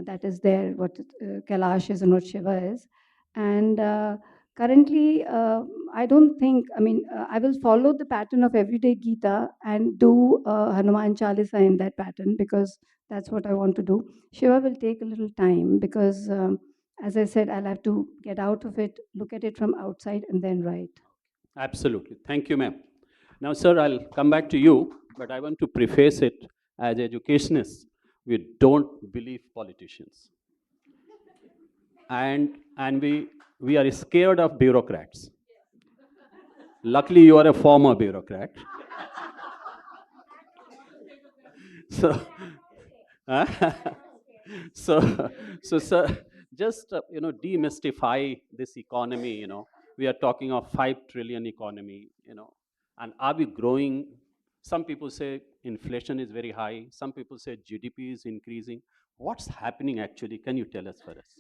that is there, what Kailash is and what Shiva is. And currently, I don't think, I will follow the pattern of everyday Gita and do Hanuman Chalisa in that pattern, because that's what I want to do. Shiva will take a little time because, as I said, I'll have to get out of it, look at it from outside, and then write. Absolutely. Thank you, ma'am. Now, sir, I'll come back to you, but I want to preface it as educationists. We don't believe politicians. And we are scared of bureaucrats. Luckily, you are a former bureaucrat. So, so, sir, just demystify this economy. We are talking of 5 trillion economy. And are we growing? Some people say inflation is very high. Some people say GDP is increasing. What's happening actually? Can you tell us for us?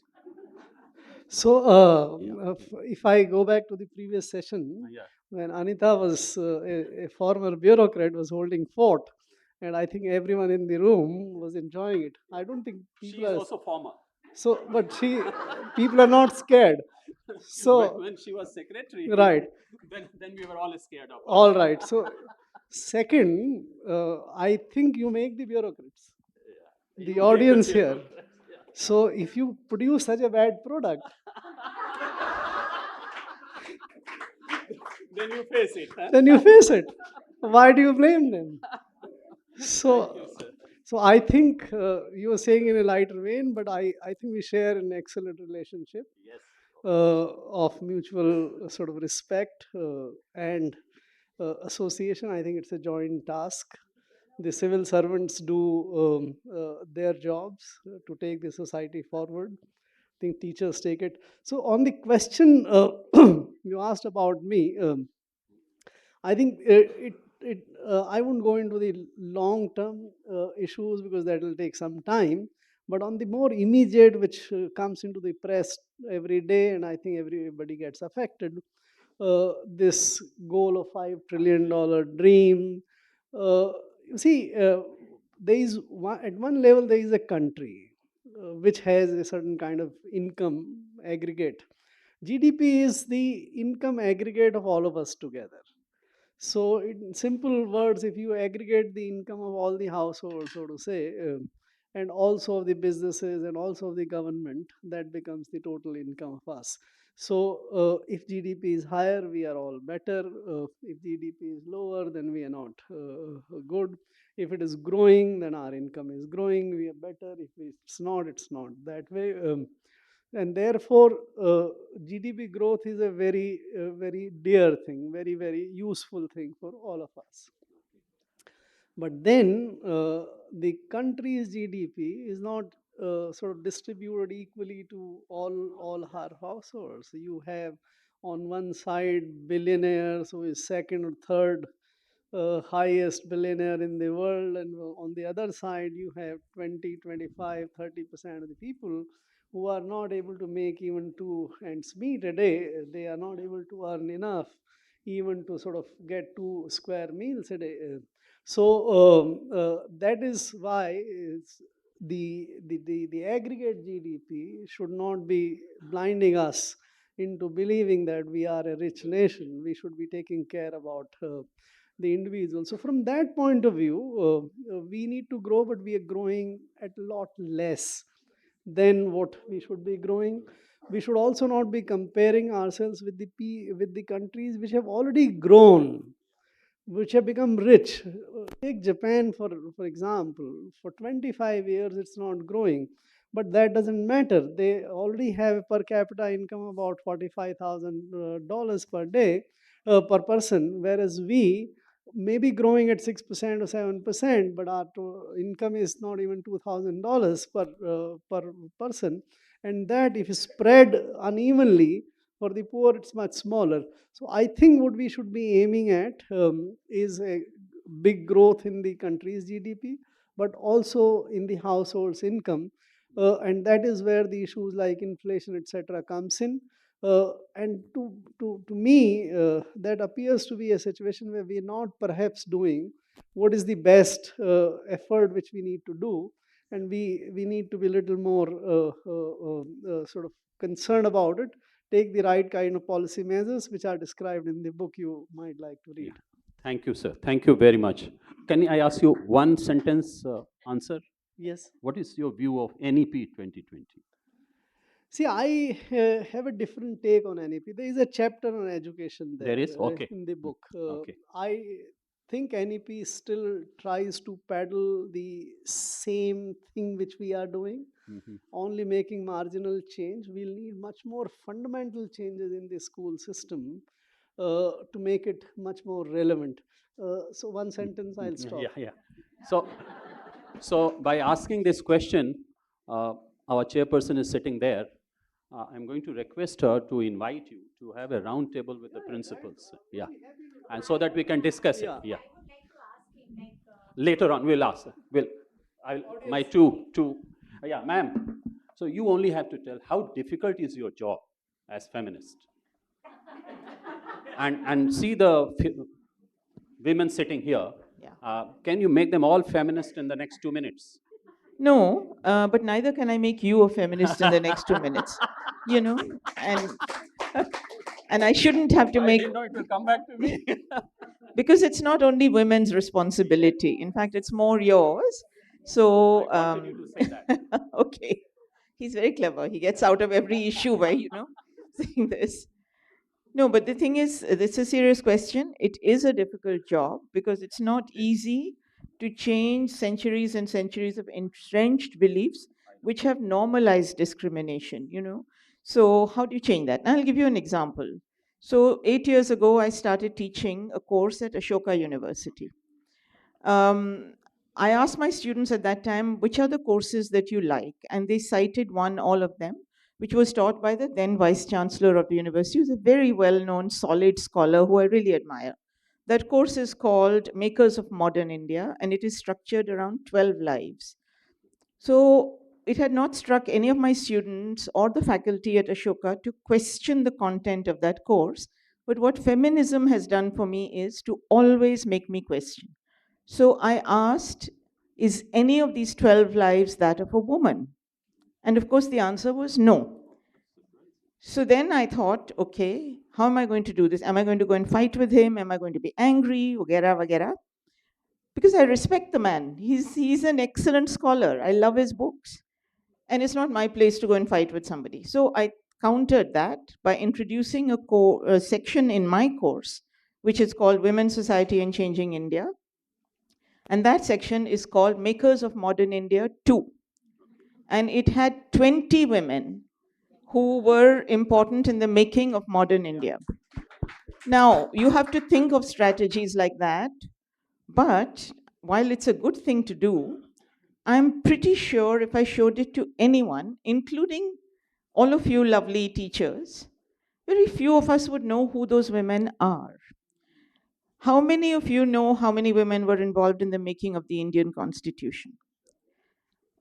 So, Yeah. if I go back to the previous session, Yeah. when Anita was a former bureaucrat, was holding fort, and I think everyone in the room was enjoying it. I don't think She people is are also former. so, but people are not scared. So, when she was secretary, right. then we were all scared of her. All right. So, second, I think you make the bureaucrats. the audience here. So if you produce such a bad product, Then you face it. Huh? then you face it. Why do you blame them? So, so I think you were saying in a lighter vein, but I think we share an excellent relationship Yes. of mutual sort of respect and association. I think it's a joint task. The civil servants do their jobs to take the society forward. I think teachers take it. So on the question you asked about me, I think I won't go into the long term issues because that will take some time. But on the more immediate, which comes into the press every day, and I think everybody gets affected, this goal of $5 trillion dream. You see, there is at one level there is a country which has a certain kind of income aggregate. GDP is the income aggregate of all of us together. So, in simple words, if you aggregate the income of all the households, so to say, and also of the businesses and also of the government, that becomes the total income of us. So, if GDP is higher, we are all better. If GDP is lower, then we are not good. If it is growing, then our income is growing, we are better. If it's not, it's not that way. And therefore, GDP growth is a very dear thing, very useful thing for all of us. But then the country's GDP is not sort of distributed equally to all our households. You have on one side billionaires who is second or third highest billionaire in the world, and on the other side you have 20, 25, 30% of the people who are not able to make even two ends meet a day. They are not able to earn enough even to sort of get two square meals a day. So that is why the aggregate GDP should not be blinding us into believing that we are a rich nation. We should be taking care about the individual. So from that point of view, we need to grow, but we are growing at a lot less than what we should be growing. We should also not be comparing ourselves with the countries which have already grown, which have become rich. Take Japan for example. For 25 years, it's not growing, but that doesn't matter. They already have a per capita income about $45,000 per day per person, whereas we may be growing at 6% or 7%, but our income is not even $2,000 per person, and that if spread unevenly for the poor, it's much smaller. So I think what we should be aiming at is a big growth in the country's GDP, but also in the household's income, and that is where the issues like inflation, etc., comes in. And to me, that appears to be a situation where we are not perhaps doing what is the best effort which we need to do, and we need to be a little more sort of concerned about it, take the right kind of policy measures which are described in the book you might like to read. Thank you, sir. Thank you very much. Can I ask you one sentence answer? Yes. What is your view of NEP 2020? See, I have a different take on NEP. There is a chapter on education there. There is? Okay. In the book. Okay. I think NEP still tries to peddle the same thing which we are doing, only making marginal change. We'll need much more fundamental changes in the school system to make it much more relevant. So one sentence, I'll stop. Yeah. So by asking this question, our chairperson is sitting there. I'm going to request her to invite you to have a round table with the principals. Yeah. And so that we can discuss it. Yeah. Later on, we'll ask. My two. Yeah, ma'am. So you only have to tell how difficult is your job as feminist. And see the women sitting here. Yeah. Can you make them all feminist in the next 2 minutes? No, but neither can I make you a feminist in the next 2 minutes. You know, and I shouldn't have to I make, didn't know it will come back to me. because it's not only women's responsibility. In fact, it's more yours. So, I wanted you to say that. okay. He's very clever. He gets out of every issue by, saying this. No, but the thing is, it's a serious question. It is a difficult job because it's not easy to change centuries and centuries of entrenched beliefs which have normalized discrimination. So, how do you change that? I'll give you an example. So, 8 years ago, I started teaching a course at Ashoka University. Um, I asked my students at that time, which are the courses that you like? And they cited one, all of them, which was taught by the then Vice Chancellor of the university, who's a very well known, solid scholar who I really admire. That course is called Makers of Modern India, and it is structured around 12 lives. So it had not struck any of my students or the faculty at Ashoka to question the content of that course. But what feminism has done for me is to always make me question. So I asked, is any of these 12 lives that of a woman? And of course, the answer was no. So then I thought, okay, how am I going to do this? Am I going to go and fight with him? Am I going to be angry? Vagera, vagera. Because I respect the man. He's an excellent scholar. I love his books. And it's not my place to go and fight with somebody. So I countered that by introducing a section in my course, which is called Women's Society and Changing India. And that section is called Makers of Modern India 2. And it had 20 women who were important in the making of modern India. Now, you have to think of strategies like that, but while it's a good thing to do, I'm pretty sure if I showed it to anyone, including all of you lovely teachers, very few of us would know who those women are. How many of you know how many women were involved in the making of the Indian Constitution?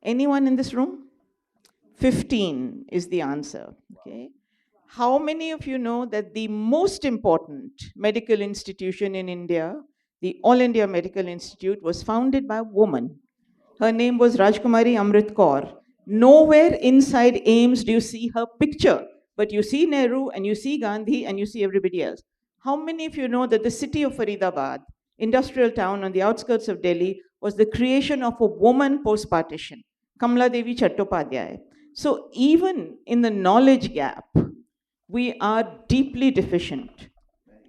Anyone in this room? 15 is the answer. Okay. How many of you know that the most important medical institution in India, the All India Medical Institute, was founded by a woman? Her name was Rajkumari Amrit Kaur. Nowhere inside AIMS do you see her picture, but you see Nehru and you see Gandhi and you see everybody else. How many of you know that the city of Faridabad, industrial town on the outskirts of Delhi, was the creation of a woman post-partition, Kamala Devi Chattopadhyay? So even in the knowledge gap, we are deeply deficient.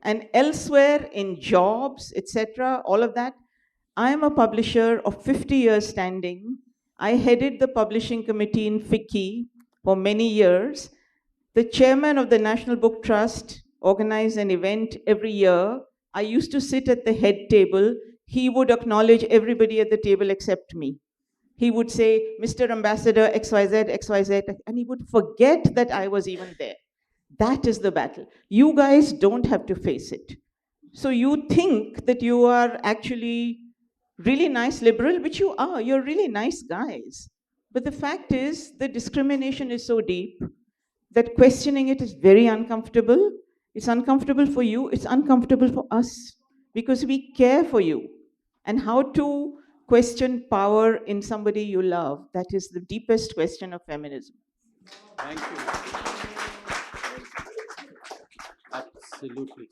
And elsewhere in jobs, etc., all of that, I am a publisher of 50 years standing. I headed the publishing committee in FICCI for many years. The chairman of the National Book Trust organized an event every year. I used to sit at the head table. He would acknowledge everybody at the table except me. He would say, Mr. Ambassador, XYZ, XYZ, and he would forget that I was even there. That is the battle. You guys don't have to face it. So you think that you are actually really nice liberal, which you are. You're really nice guys. But the fact is, the discrimination is so deep that questioning it is very uncomfortable. It's uncomfortable for you, it's uncomfortable for us because we care for you. And how to question power in somebody you love, that is the deepest question of feminism. Thank you. Absolutely.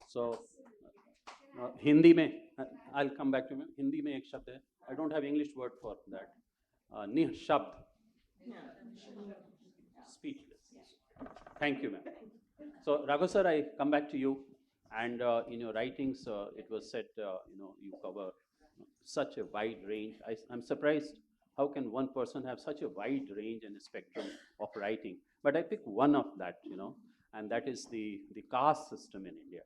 So, Hindi में I'll come back to me. Hindi में एक शब्द है. I don't have English word for that. निःशब्द. Speechless. Thank you, ma'am. So, Raghu sir, I come back to you. And in your writings, it was said, you cover such a wide range. I'm surprised how can one person have such a wide range and spectrum of writing. But I pick one of that, and that is the caste system in India,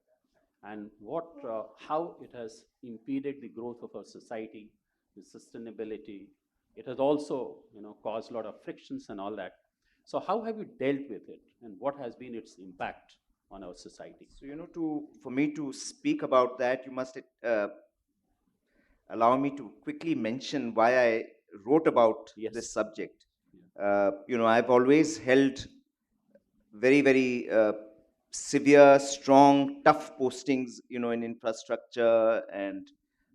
and how it has impeded the growth of our society, the sustainability. It has also, caused a lot of frictions and all that. So how have you dealt with it, and what has been its impact on our society? So, for me to speak about that, you must allow me to quickly mention why I wrote about Yes. this subject. I've always held very, very severe, strong, tough postings, in infrastructure and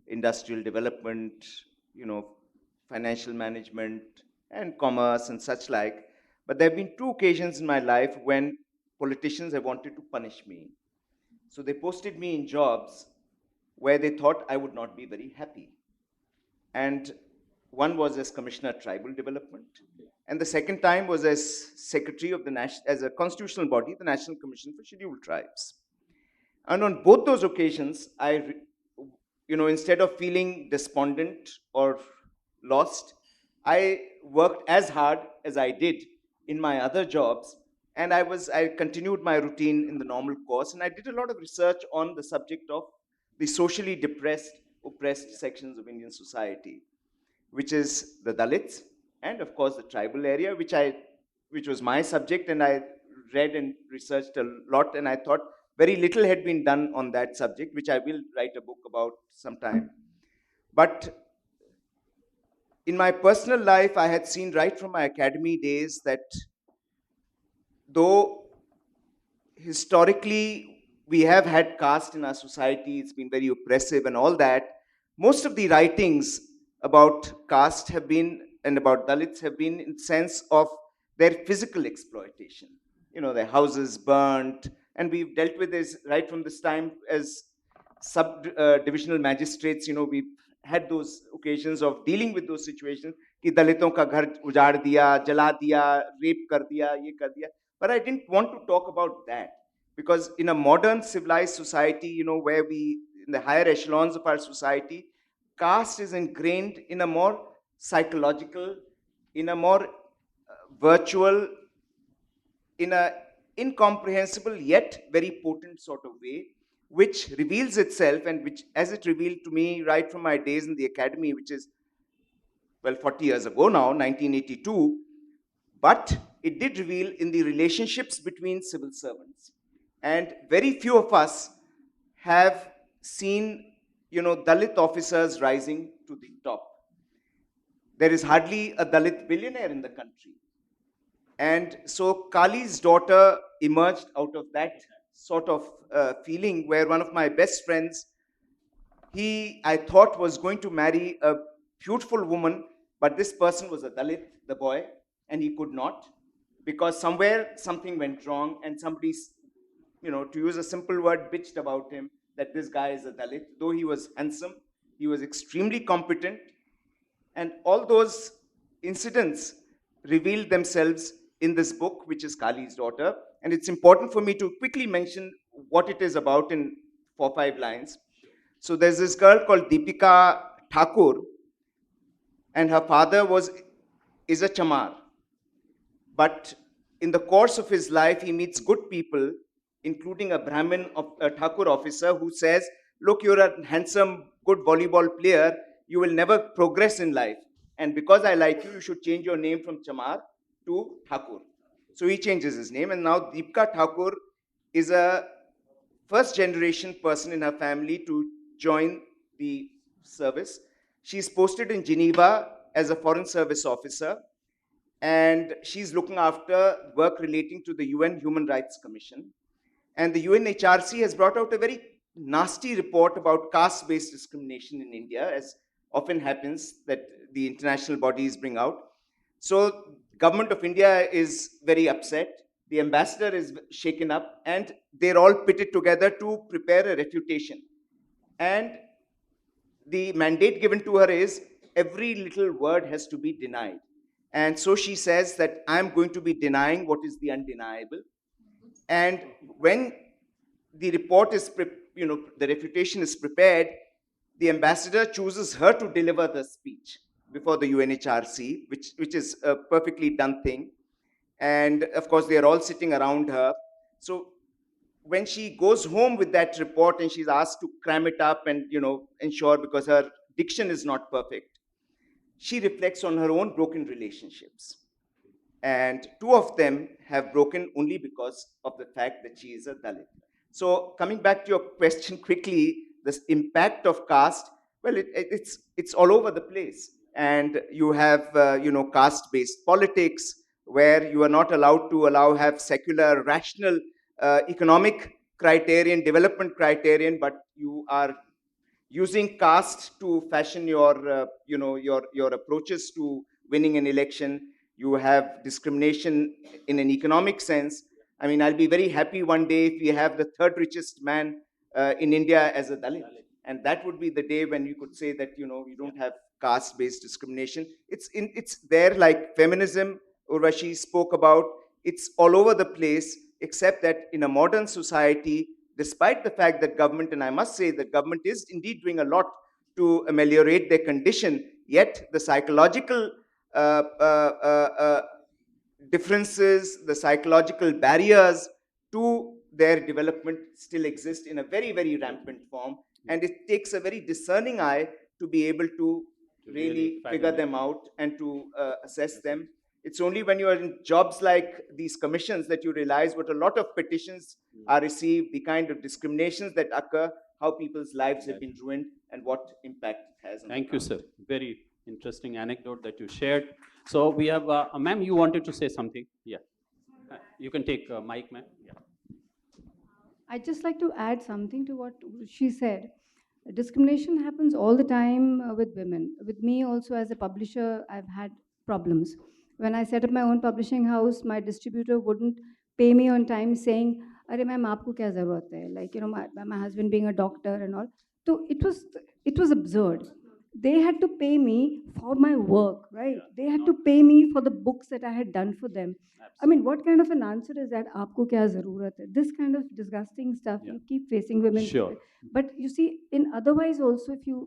industrial development, financial management and commerce and such like. But there have been two occasions in my life when politicians have wanted to punish me. So they posted me in jobs where they thought I would not be very happy. And One was as Commissioner Tribal Development, and the second time was as Secretary of the as a constitutional body, the National Commission for Scheduled Tribes. And on both those occasions, instead of feeling despondent or lost, I worked as hard as I did in my other jobs, and I continued my routine in the normal course, and I did a lot of research on the subject of the socially depressed, oppressed sections of Indian society, which is the Dalits, and of course the tribal area, which was my subject, and I read and researched a lot, and I thought very little had been done on that subject, which I will write a book about sometime. But in my personal life, I had seen right from my academy days that though historically we have had caste in our society, it's been very oppressive and all that, most of the writings about caste have been, and about Dalits have been, in sense of their physical exploitation. Their houses burnt, and we've dealt with this right from this time as sub-divisional magistrates. We've had those occasions of dealing with those situations कि दलितों का घर उजाड़ दिया, जला दिया, rape कर दिया, ये कर दिया. But I didn't want to talk about that, because in a modern civilized society, where in the higher echelons of our society, caste is ingrained in a more psychological, in a more virtual, in a incomprehensible yet very potent sort of way, which reveals itself, and which, as it revealed to me right from my days in the academy, which is, 40 years ago now, 1982, but it did reveal in the relationships between civil servants. And very few of us have seen, Dalit officers rising to the top. There is hardly a Dalit billionaire in the country. And so Kali's daughter emerged out of that sort of feeling, where one of my best friends, I thought, was going to marry a beautiful woman, but this person was a Dalit, the boy, and he could not, because somewhere something went wrong, and somebody, to use a simple word, bitched about him, that this guy is a Dalit. Though he was handsome, he was extremely competent, and all those incidents revealed themselves in this book, which is Kali's Daughter. And it's important for me to quickly mention what it is about in 4-5 lines. So there's this girl called Deepika Thakur, and her father is a chamar. But in the course of his life, he meets good people, including a Brahmin, a Thakur officer, who says, look, you're a handsome, good volleyball player, you will never progress in life. And because I like you, you should change your name from Chamar to Thakur. So he changes his name, and now Deepika Thakur is a first generation person in her family to join the service. She's posted in Geneva as a foreign service officer, and she's looking after work relating to the UN Human Rights Commission. And the UNHRC has brought out a very nasty report about caste-based discrimination in India, as often happens that the international bodies bring out. So government of India is very upset. The ambassador is shaken up, and they're all pitted together to prepare a refutation. And the mandate given to her is every little word has to be denied. And so she says that I'm going to be denying what is the undeniable. And when the report is, the refutation is prepared, the ambassador chooses her to deliver the speech before the UNHRC, which is a perfectly done thing. And of course, they are all sitting around her. So when she goes home with that report and she's asked to cram it up and ensure, because her diction is not perfect, she reflects on her own broken relationships. And 2 of them have broken only because of the fact that she is a Dalit. So coming back to your question quickly, this impact of caste, well, it's all over the place. And you have caste-based politics, where you are not allowed to have secular, rational, economic criterion, development criterion, but you are using caste to fashion your approaches to winning an election. You have discrimination in an economic sense. I mean, I'll be very happy one day if we have the 3rd richest man in India as a Dalit. and that would be the day when you could say that, you don't have caste-based discrimination. It's there, like feminism Urvashi spoke about. It's all over the place, except that in a modern society, despite the fact that government, and I must say that government is indeed doing a lot to ameliorate their condition, yet the psychological uh, uh, uh, uh, differences, the psychological barriers to their development still exist in a very, very rampant form. And it takes a very discerning eye to be able to really figure them out and to assess them. It's only when you are in jobs like these commissions that you realize what a lot of petitions are received, the kind of discriminations that occur, how people's lives have been ruined, and what impact it has on Thank you, sir. Very interesting anecdote that you shared. So we have, ma'am, you wanted to say something? Yeah. You can take mic, ma'am. Yeah. I'd just like to add something to what she said. Discrimination happens all the time with women. With me also as a publisher, I've had problems. When I set up my own publishing house, my distributor wouldn't pay me on time saying, "Arey ma'am, aapko kya zarurat hai?" Like, my husband being a doctor and all. So it was absurd. They had to pay me for my work, right? They had to pay me for the books that I had done for them. I mean, what kind of an answer is that? Aapko kya zarurat hai? This kind of disgusting stuff you keep facing women. Sure. But you see, in otherwise also, if you,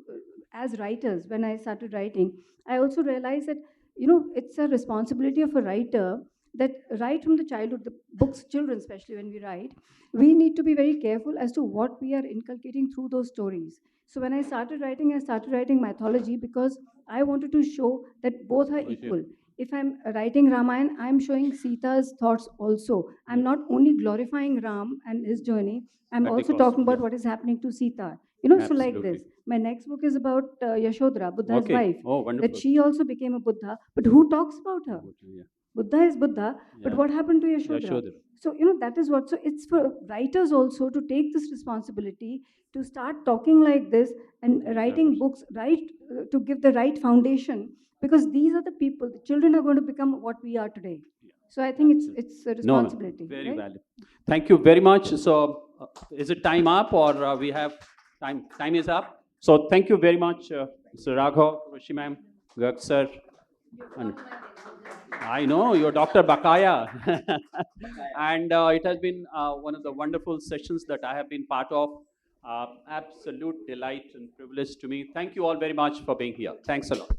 as writers, when I started writing, I also realized that, it's a responsibility of a writer that right from the childhood, the books, children especially when we write, we need to be very careful as to what we are inculcating through those stories. So when I started writing mythology because I wanted to show that both are equal. If I'm writing Ramayana, I'm showing Sita's thoughts also. I'm not only glorifying Ram and his journey, I'm At the also cost, talking about yeah. what is happening to Sita. So like Absolutely. this. My next book is about Yashodhara, Buddha's Okay. wife. Oh, wonderful. That she also became a Buddha. But who talks about her? Yeah. Buddha is Buddha, but Yeah. what happened to Yashodhara? Yashodhara. So, that is what. So, it's for writers also to take this responsibility to start talking like this and writing books, to give the right foundation, because these are the people, the children are going to become what we are today. So, I think it's a No, responsibility. very right? valid. Thank you very much. So, is it time up or we have time? Time is up. So, thank you very much, Mr. Raghav, Rishi ma'am, Garg sir. And I know you're Dr. Bakaya. And it has been one of the wonderful sessions that I have been part of. Absolute delight and privilege to me. Thank you all very much for being here. Thanks a lot.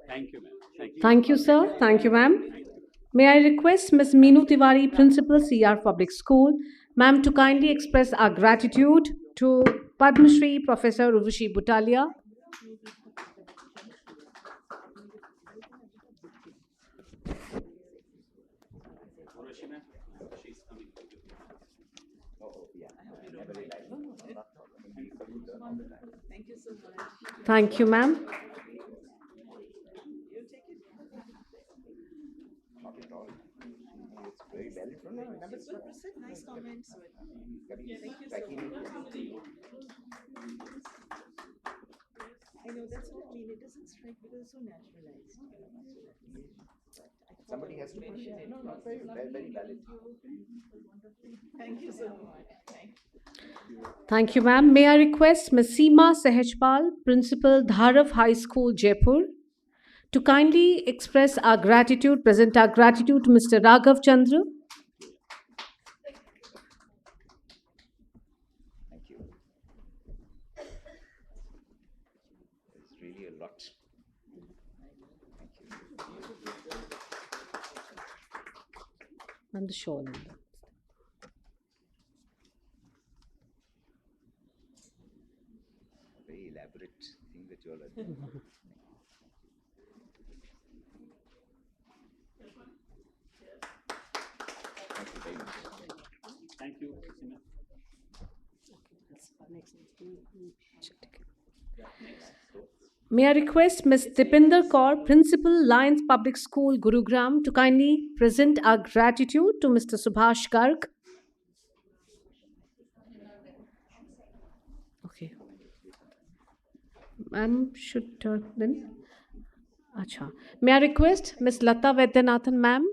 Thank you, ma'am. Thank you. Thank you, sir. Thank you, ma'am. May I request Ms. Meenu Tiwari, Principal, CR Public School, ma'am, to kindly express our gratitude to Padma Shri Professor Urvashi Butalia. Thank you, ma'am. Nice comments. I know that's what I mean. It doesn't strike because it's so naturalized. Somebody has to push it. No, no, very, very valid. Thank you so much. Thank you. Thank you, ma'am. May I request Ms. Seema Sehajpal, Principal, Dharav High School, Jaipur, to kindly express our gratitude, present our gratitude to Mr. Raghav Chandra. Thank you. It's really a lot. And the shawl. Very elaborate thing that you all are doing. Thank you very much. Thank you. May I request Ms. Dipinder Kaur, Principal, Lions Public School, Gurugram, to kindly present our gratitude to Mr. Subhash Garg. Okay. Ma'am should then. Acha. May I request Ms. Lata Vaidyanathan, ma'am?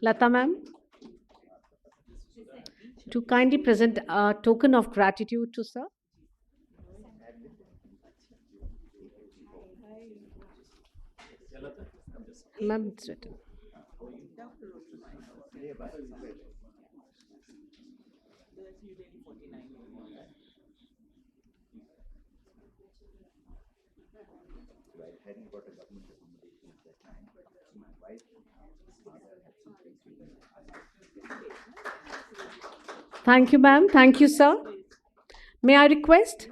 Lata, ma'am? to kindly present a token of gratitude to sir. Ma'am, it's written. Thank you, ma'am. Thank you, sir. May I request?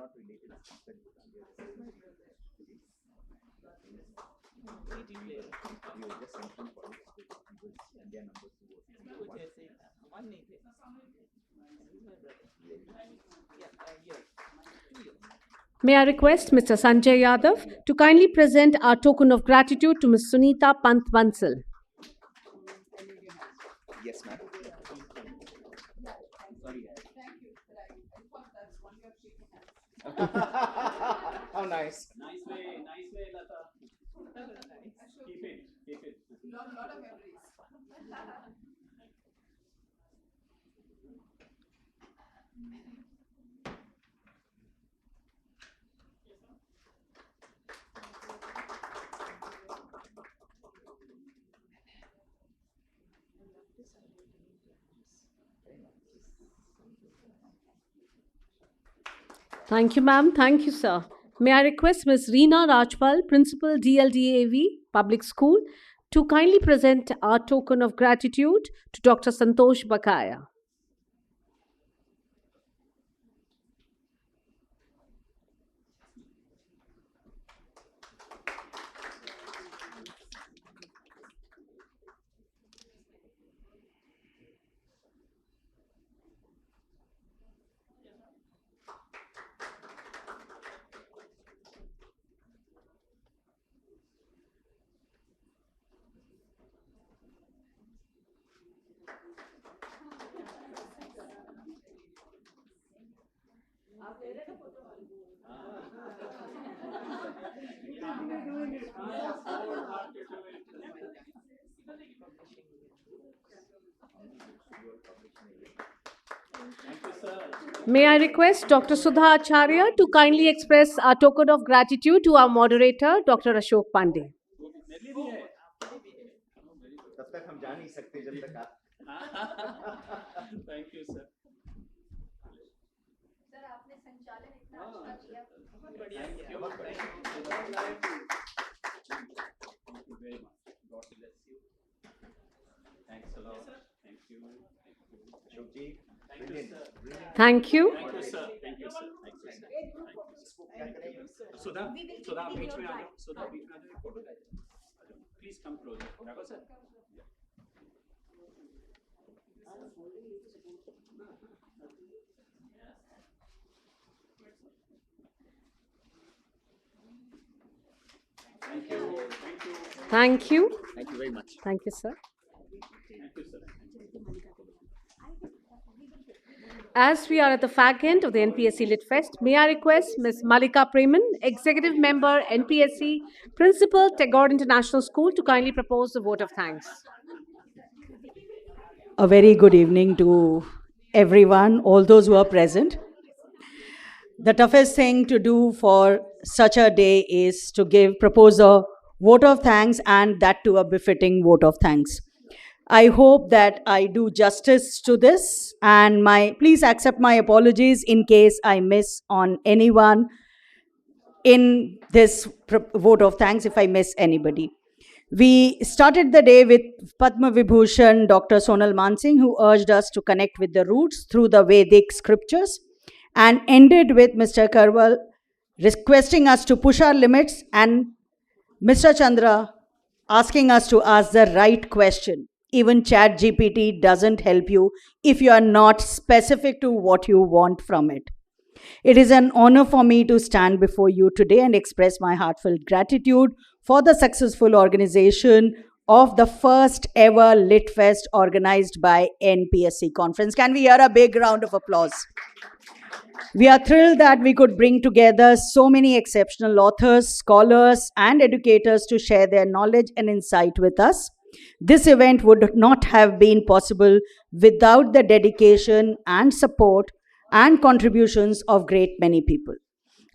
May I request Mr. Sanjay Yadav to kindly present our token of gratitude to Ms. Sunita Pant Bansal. Yes, ma'am. How nice. Nice way, Lata. Keep it. Thank you, ma'am. Thank you, sir. May I request Ms. Reena Rajpal, Principal DLDAV Public School, to kindly present our token of gratitude to Dr. Santosh Bakaya. May I request Dr. Sudha Acharya to kindly express our token of gratitude to our moderator, Dr. Ashok Pandey. तब तक हम जा नहीं सकते जब तक आप Thank you, sir. Thank you very much. God bless you. Thanks a lot. Thank you. Ashok ji, Thank you, sir. Thank you. Thank you, sir. Thank you, sir. Thank you, sir. Sudha, बीच में आ जाओ. Sudha, बीच में आ जाओ. Photo ले जाओ. Please come closer. Raghav sir. Thank you. Thank you. Thank you. thank you very much. Thank you, sir. Thank you, sir. As we are at the fag end of the NPSC Lit Fest, may I request Ms. Malika Preman, Executive Member, NPSC, Principal, Tagore International School, to kindly propose the vote of thanks. A very good evening to everyone, all those who are present. The toughest thing to do for such a day is to propose a vote of thanks, and that to a befitting vote of thanks. I hope that I do justice to this, and please accept my apologies in case I miss on anyone in this vote of thanks, if I miss anybody. We started the day with Padma Vibhushan Dr. Sonal Mansingh, who urged us to connect with the roots through the Vedic scriptures, and ended with Mr. Karwal requesting us to push our limits, and Mr. Chandra asking us to ask the right question. Even ChatGPT doesn't help you if you are not specific to what you want from it. It is an honor for me to stand before you today and express my heartfelt gratitude for the successful organization of the first ever Lit Fest organized by NPSC Conference. Can we hear a big round of applause? We are thrilled that we could bring together so many exceptional authors, scholars, and educators to share their knowledge and insight with us. This event would not have been possible without the dedication and support and contributions of great many people.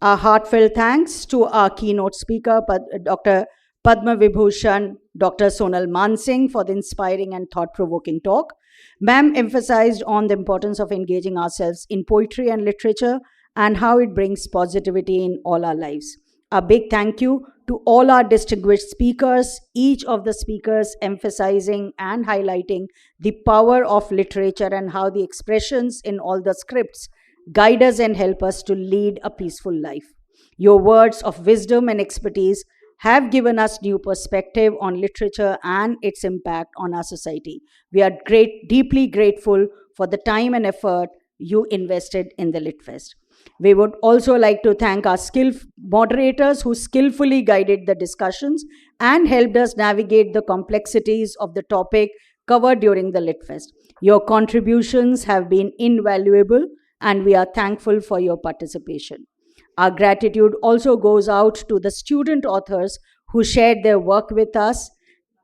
Our heartfelt thanks to our keynote speaker, Dr. Padma Vibhushan, Dr. Sonal Mansingh, for the inspiring and thought-provoking talk. Ma'am emphasized on the importance of engaging ourselves in poetry and literature and how it brings positivity in all our lives. A big thank you to all our distinguished speakers, each of the speakers emphasizing and highlighting the power of literature and how the expressions in all the scripts guide us and help us to lead a peaceful life. Your words of wisdom and expertise have given us new perspective on literature and its impact on our society. We are deeply grateful for the time and effort you invested in the Lit Fest. We would also like to thank our skilled moderators who skillfully guided the discussions and helped us navigate the complexities of the topic covered during the Lit Fest. Your contributions have been invaluable, and we are thankful for your participation. Our gratitude also goes out to the student authors who shared their work with us.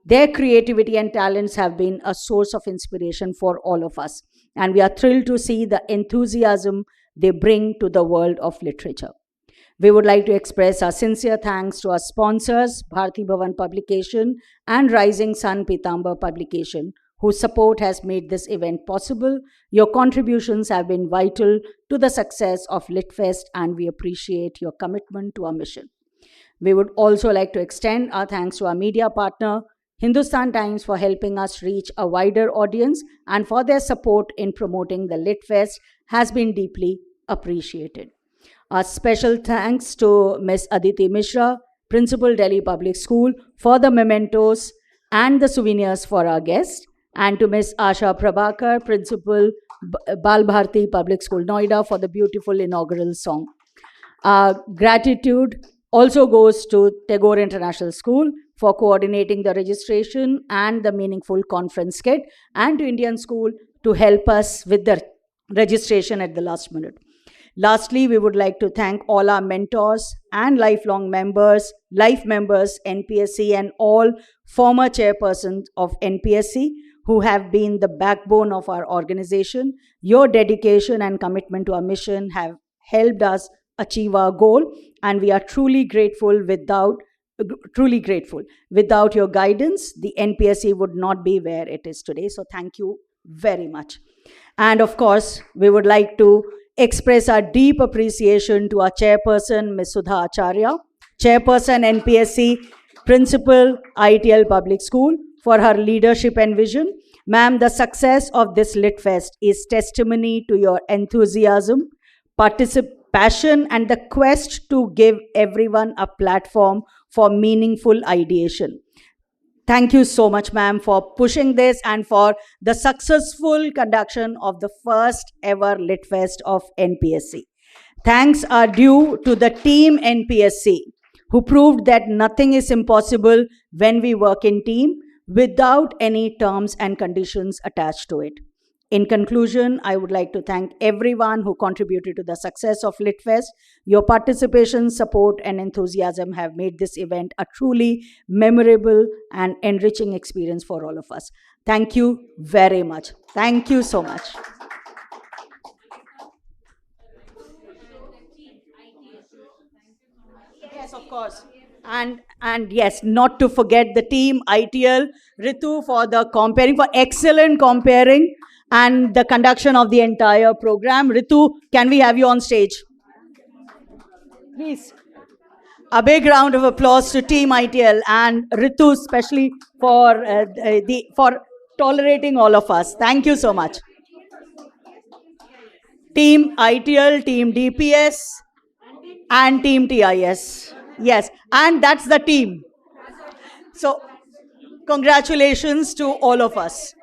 Their creativity and talents have been a source of inspiration for all of us, and we are thrilled to see the enthusiasm they bring to the world of literature. We would like to express our sincere thanks to our sponsors, Bharati Bhavan Publication and Rising Sun Pitambar Publication, whose support has made this event possible. Your contributions have been vital to the success of Lit Fest, and we appreciate your commitment to our mission. We would also like to extend our thanks to our media partner, Hindustan Times, for helping us reach a wider audience, and for their support in promoting the Lit Fest has been deeply appreciated. Our special thanks to Ms. Aditi Mishra, Principal, Delhi Public School, for the mementos and the souvenirs for our guests, and to Ms. Asha Prabhakar, Principal, Bal Bharati Public School, Noida, for the beautiful inaugural song. Our gratitude also goes to Tagore International School for coordinating the registration and the meaningful conference kit, and to Indian School to help us with the registration at the last minute. Lastly, we would like to thank all our mentors and lifelong members, life members, NPSC, and all former chairpersons of NPSC who have been the backbone of our organization. Your dedication and commitment to our mission have helped us achieve our goal, and we are truly grateful. Without your guidance, the NPSC would not be where it is today. So thank you very much. And of course, we would like to express our deep appreciation to our chairperson, Ms. Sudha Acharya, chairperson NPSC, principal ITL Public School, for her leadership and vision. Ma'am, the success of this Lit Fest is testimony to your enthusiasm, passion, and the quest to give everyone a platform for meaningful ideation. Thank you so much, ma'am, for pushing this and for the successful conduction of the first ever Lit Fest of NPSC. Thanks are due to the team NPSC, who proved that nothing is impossible when we work in team without any terms and conditions attached to it. In conclusion, I would like to thank everyone who contributed to the success of Lit Fest. Your participation, support, and enthusiasm have made this event a truly memorable and enriching experience for all of us. Thank you very much. Thank you so much. Yes, of course. And yes, not to forget the team ITL, Ritu, for the comparing, for excellent comparing and the conduction of the entire program. Ritu, can we have you on stage? Please. A big round of applause to Team ITL and Ritu, especially for for tolerating all of us. Thank you so much. Team ITL, Team DPS, and Team TIS. Yes, and that's the team. So, congratulations to all of us.